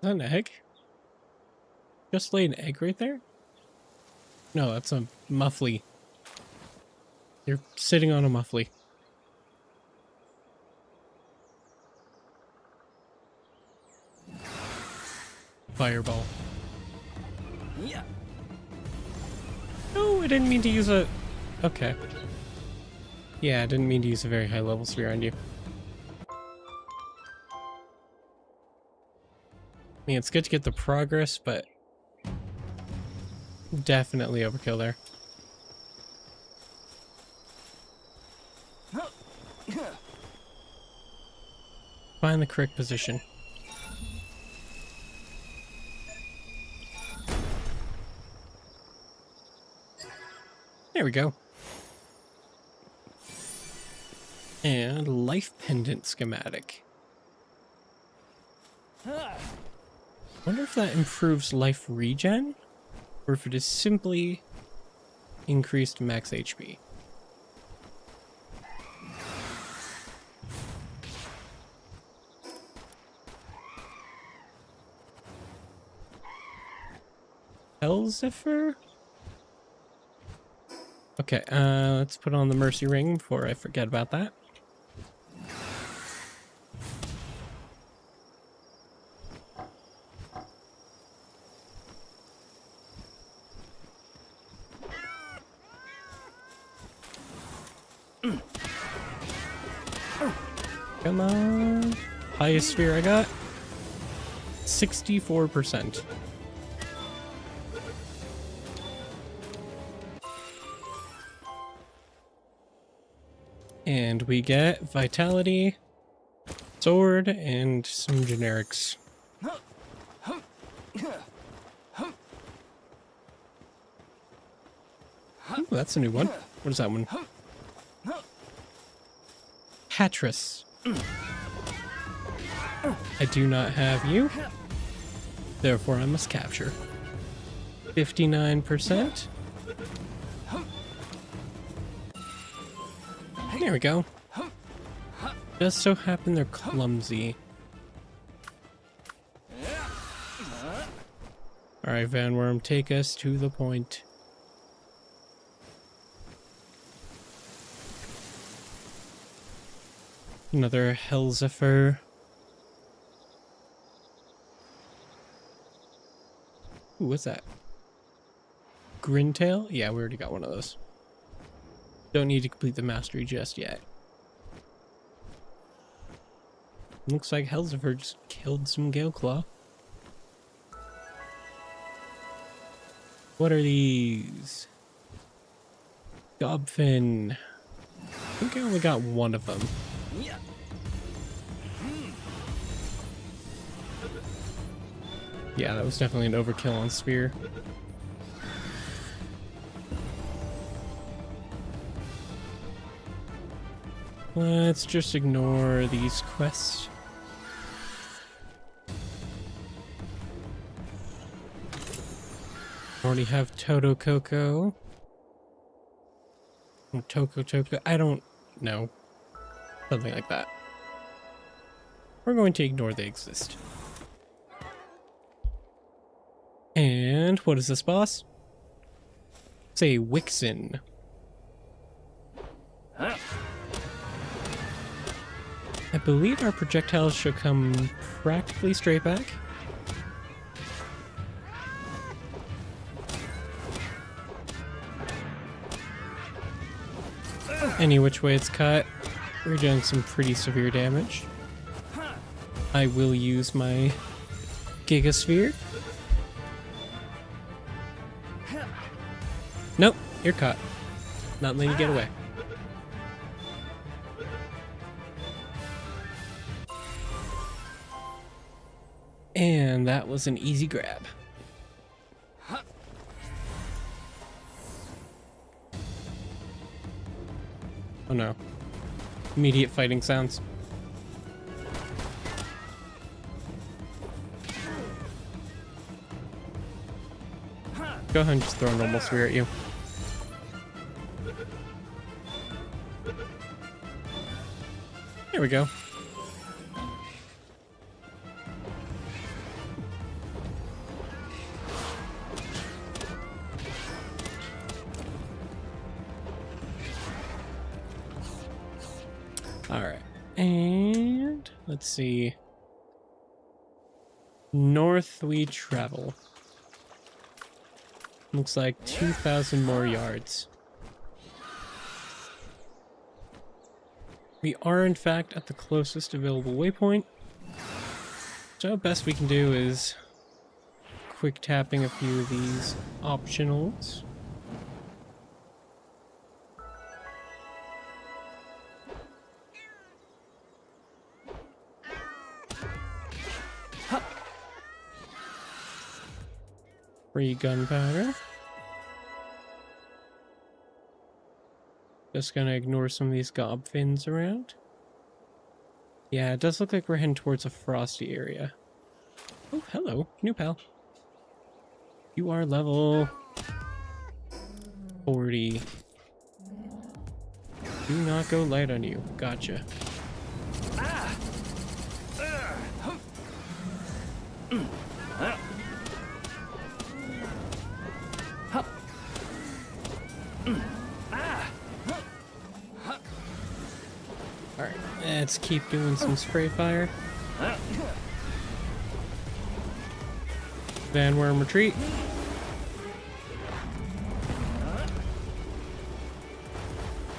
Is that an egg? Just lay an egg right there? No, that's a muffly. You're sitting on a muffly. Fireball. No, I didn't mean to use a... Okay. Yeah, I didn't mean to use a very high level sphere on you. I mean, it's good to get the progress, but definitely overkill there. Find the correct position. There we go. And life pendant schematic. Wonder if that improves life regen, or if it is simply increased max HP. Elzephyr? Okay, let's put on the Mercy Ring before I forget about that. Come on. Highest sphere I got. 64%. And we get Vitality, Sword, and some generics. Ooh, that's a new one. What is that one? Hatris. I do not have you. Therefore, I must capture. 59%. There we go. Just so happen they're clumsy. Alright, Van Worm, take us to the point. Another Elzephyr. Ooh, what's that? Grintail? Yeah, we already got one of those. Don't need to complete the mastery just yet. Looks like Elzephyr just killed some Galeclaw. What are these? Gobfin. I think I only got one of them. Yeah, that was definitely an overkill on Sphere. Let's just ignore these quests. Already have Toto Coco. Or Toko. I don't know. Something like that. We're going to ignore they exist. And what is this boss? Say Wixen. I believe our projectiles should come practically straight back. Any which way it's cut, we're doing some pretty severe damage. I will use my Gigasphere. Nope, you're caught. Not letting you get away. And that was an easy grab. Oh no. Immediate fighting sounds. Go ahead and just throw a normal sphere at you. Here we go. Alright, and let's see. North we travel. Looks like 2,000 more yards. We are, in fact, at the closest available waypoint. So best we can do is quick tapping a few of these optionals. Free gunpowder. Just gonna ignore some of these gob fins around. Yeah, it does look like we're heading towards a frosty area. Oh, hello, new pal. You are level 40. Do not go light on you. Gotcha. Alright, let's keep doing some spray fire. Vanworm retreat.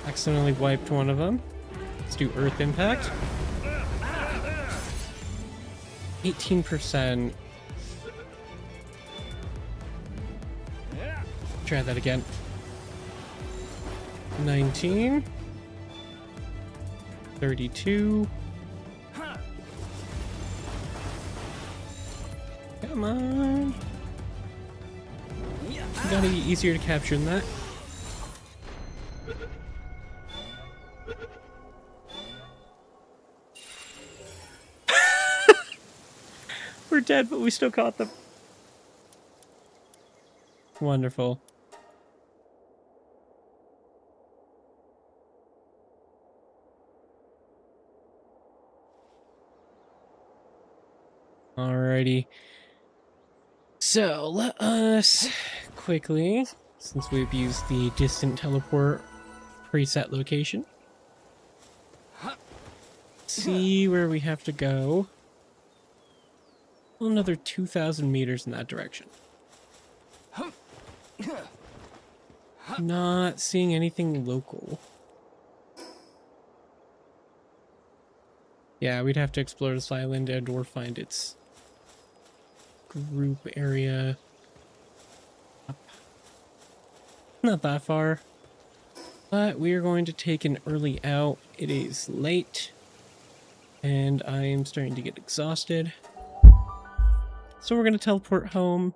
Accidentally wiped one of them. Let's do earth impact. 18%. Try that again. 19. 32. Come on. Gotta be easier to capture than that. We're dead, but we still caught them. Wonderful. Alrighty. So, let us quickly, since we've used the distant teleport preset location, see where we have to go. Well, another 2,000 meters in that direction. Not seeing anything local. Yeah, we'd have to explore this island and or find its group area. Not that far. But we are going to take an early out. It is late. And I am starting to get exhausted. So we're going to teleport home.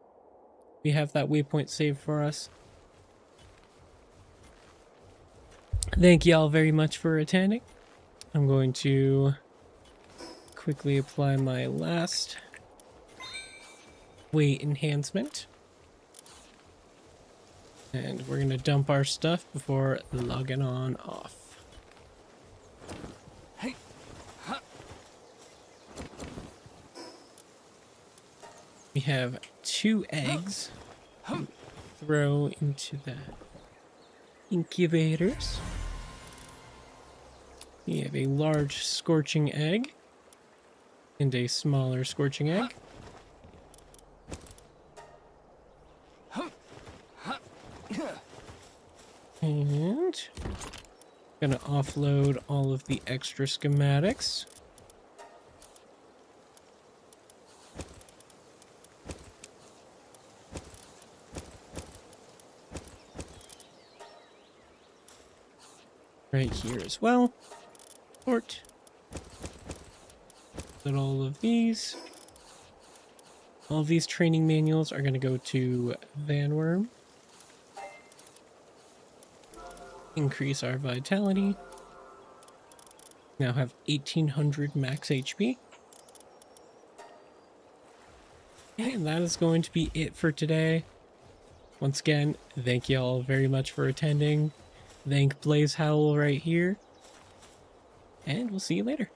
We have that waypoint saved for us. Thank you all very much for attending. I'm going to quickly apply my last weight enhancement. And we're going to dump our stuff before logging on off. We have 2 eggs to throw into the incubators. We have a large scorching egg and a smaller scorching egg. And gonna offload all of the extra schematics. Right here as well. Port. Put all of these. All of these training manuals are going to go to Vanworm. Increase our vitality. Now have 1800 max HP. And that is going to be it for today. Once again, thank you all very much for attending. Thank Blaze Howl right here. And we'll see you later.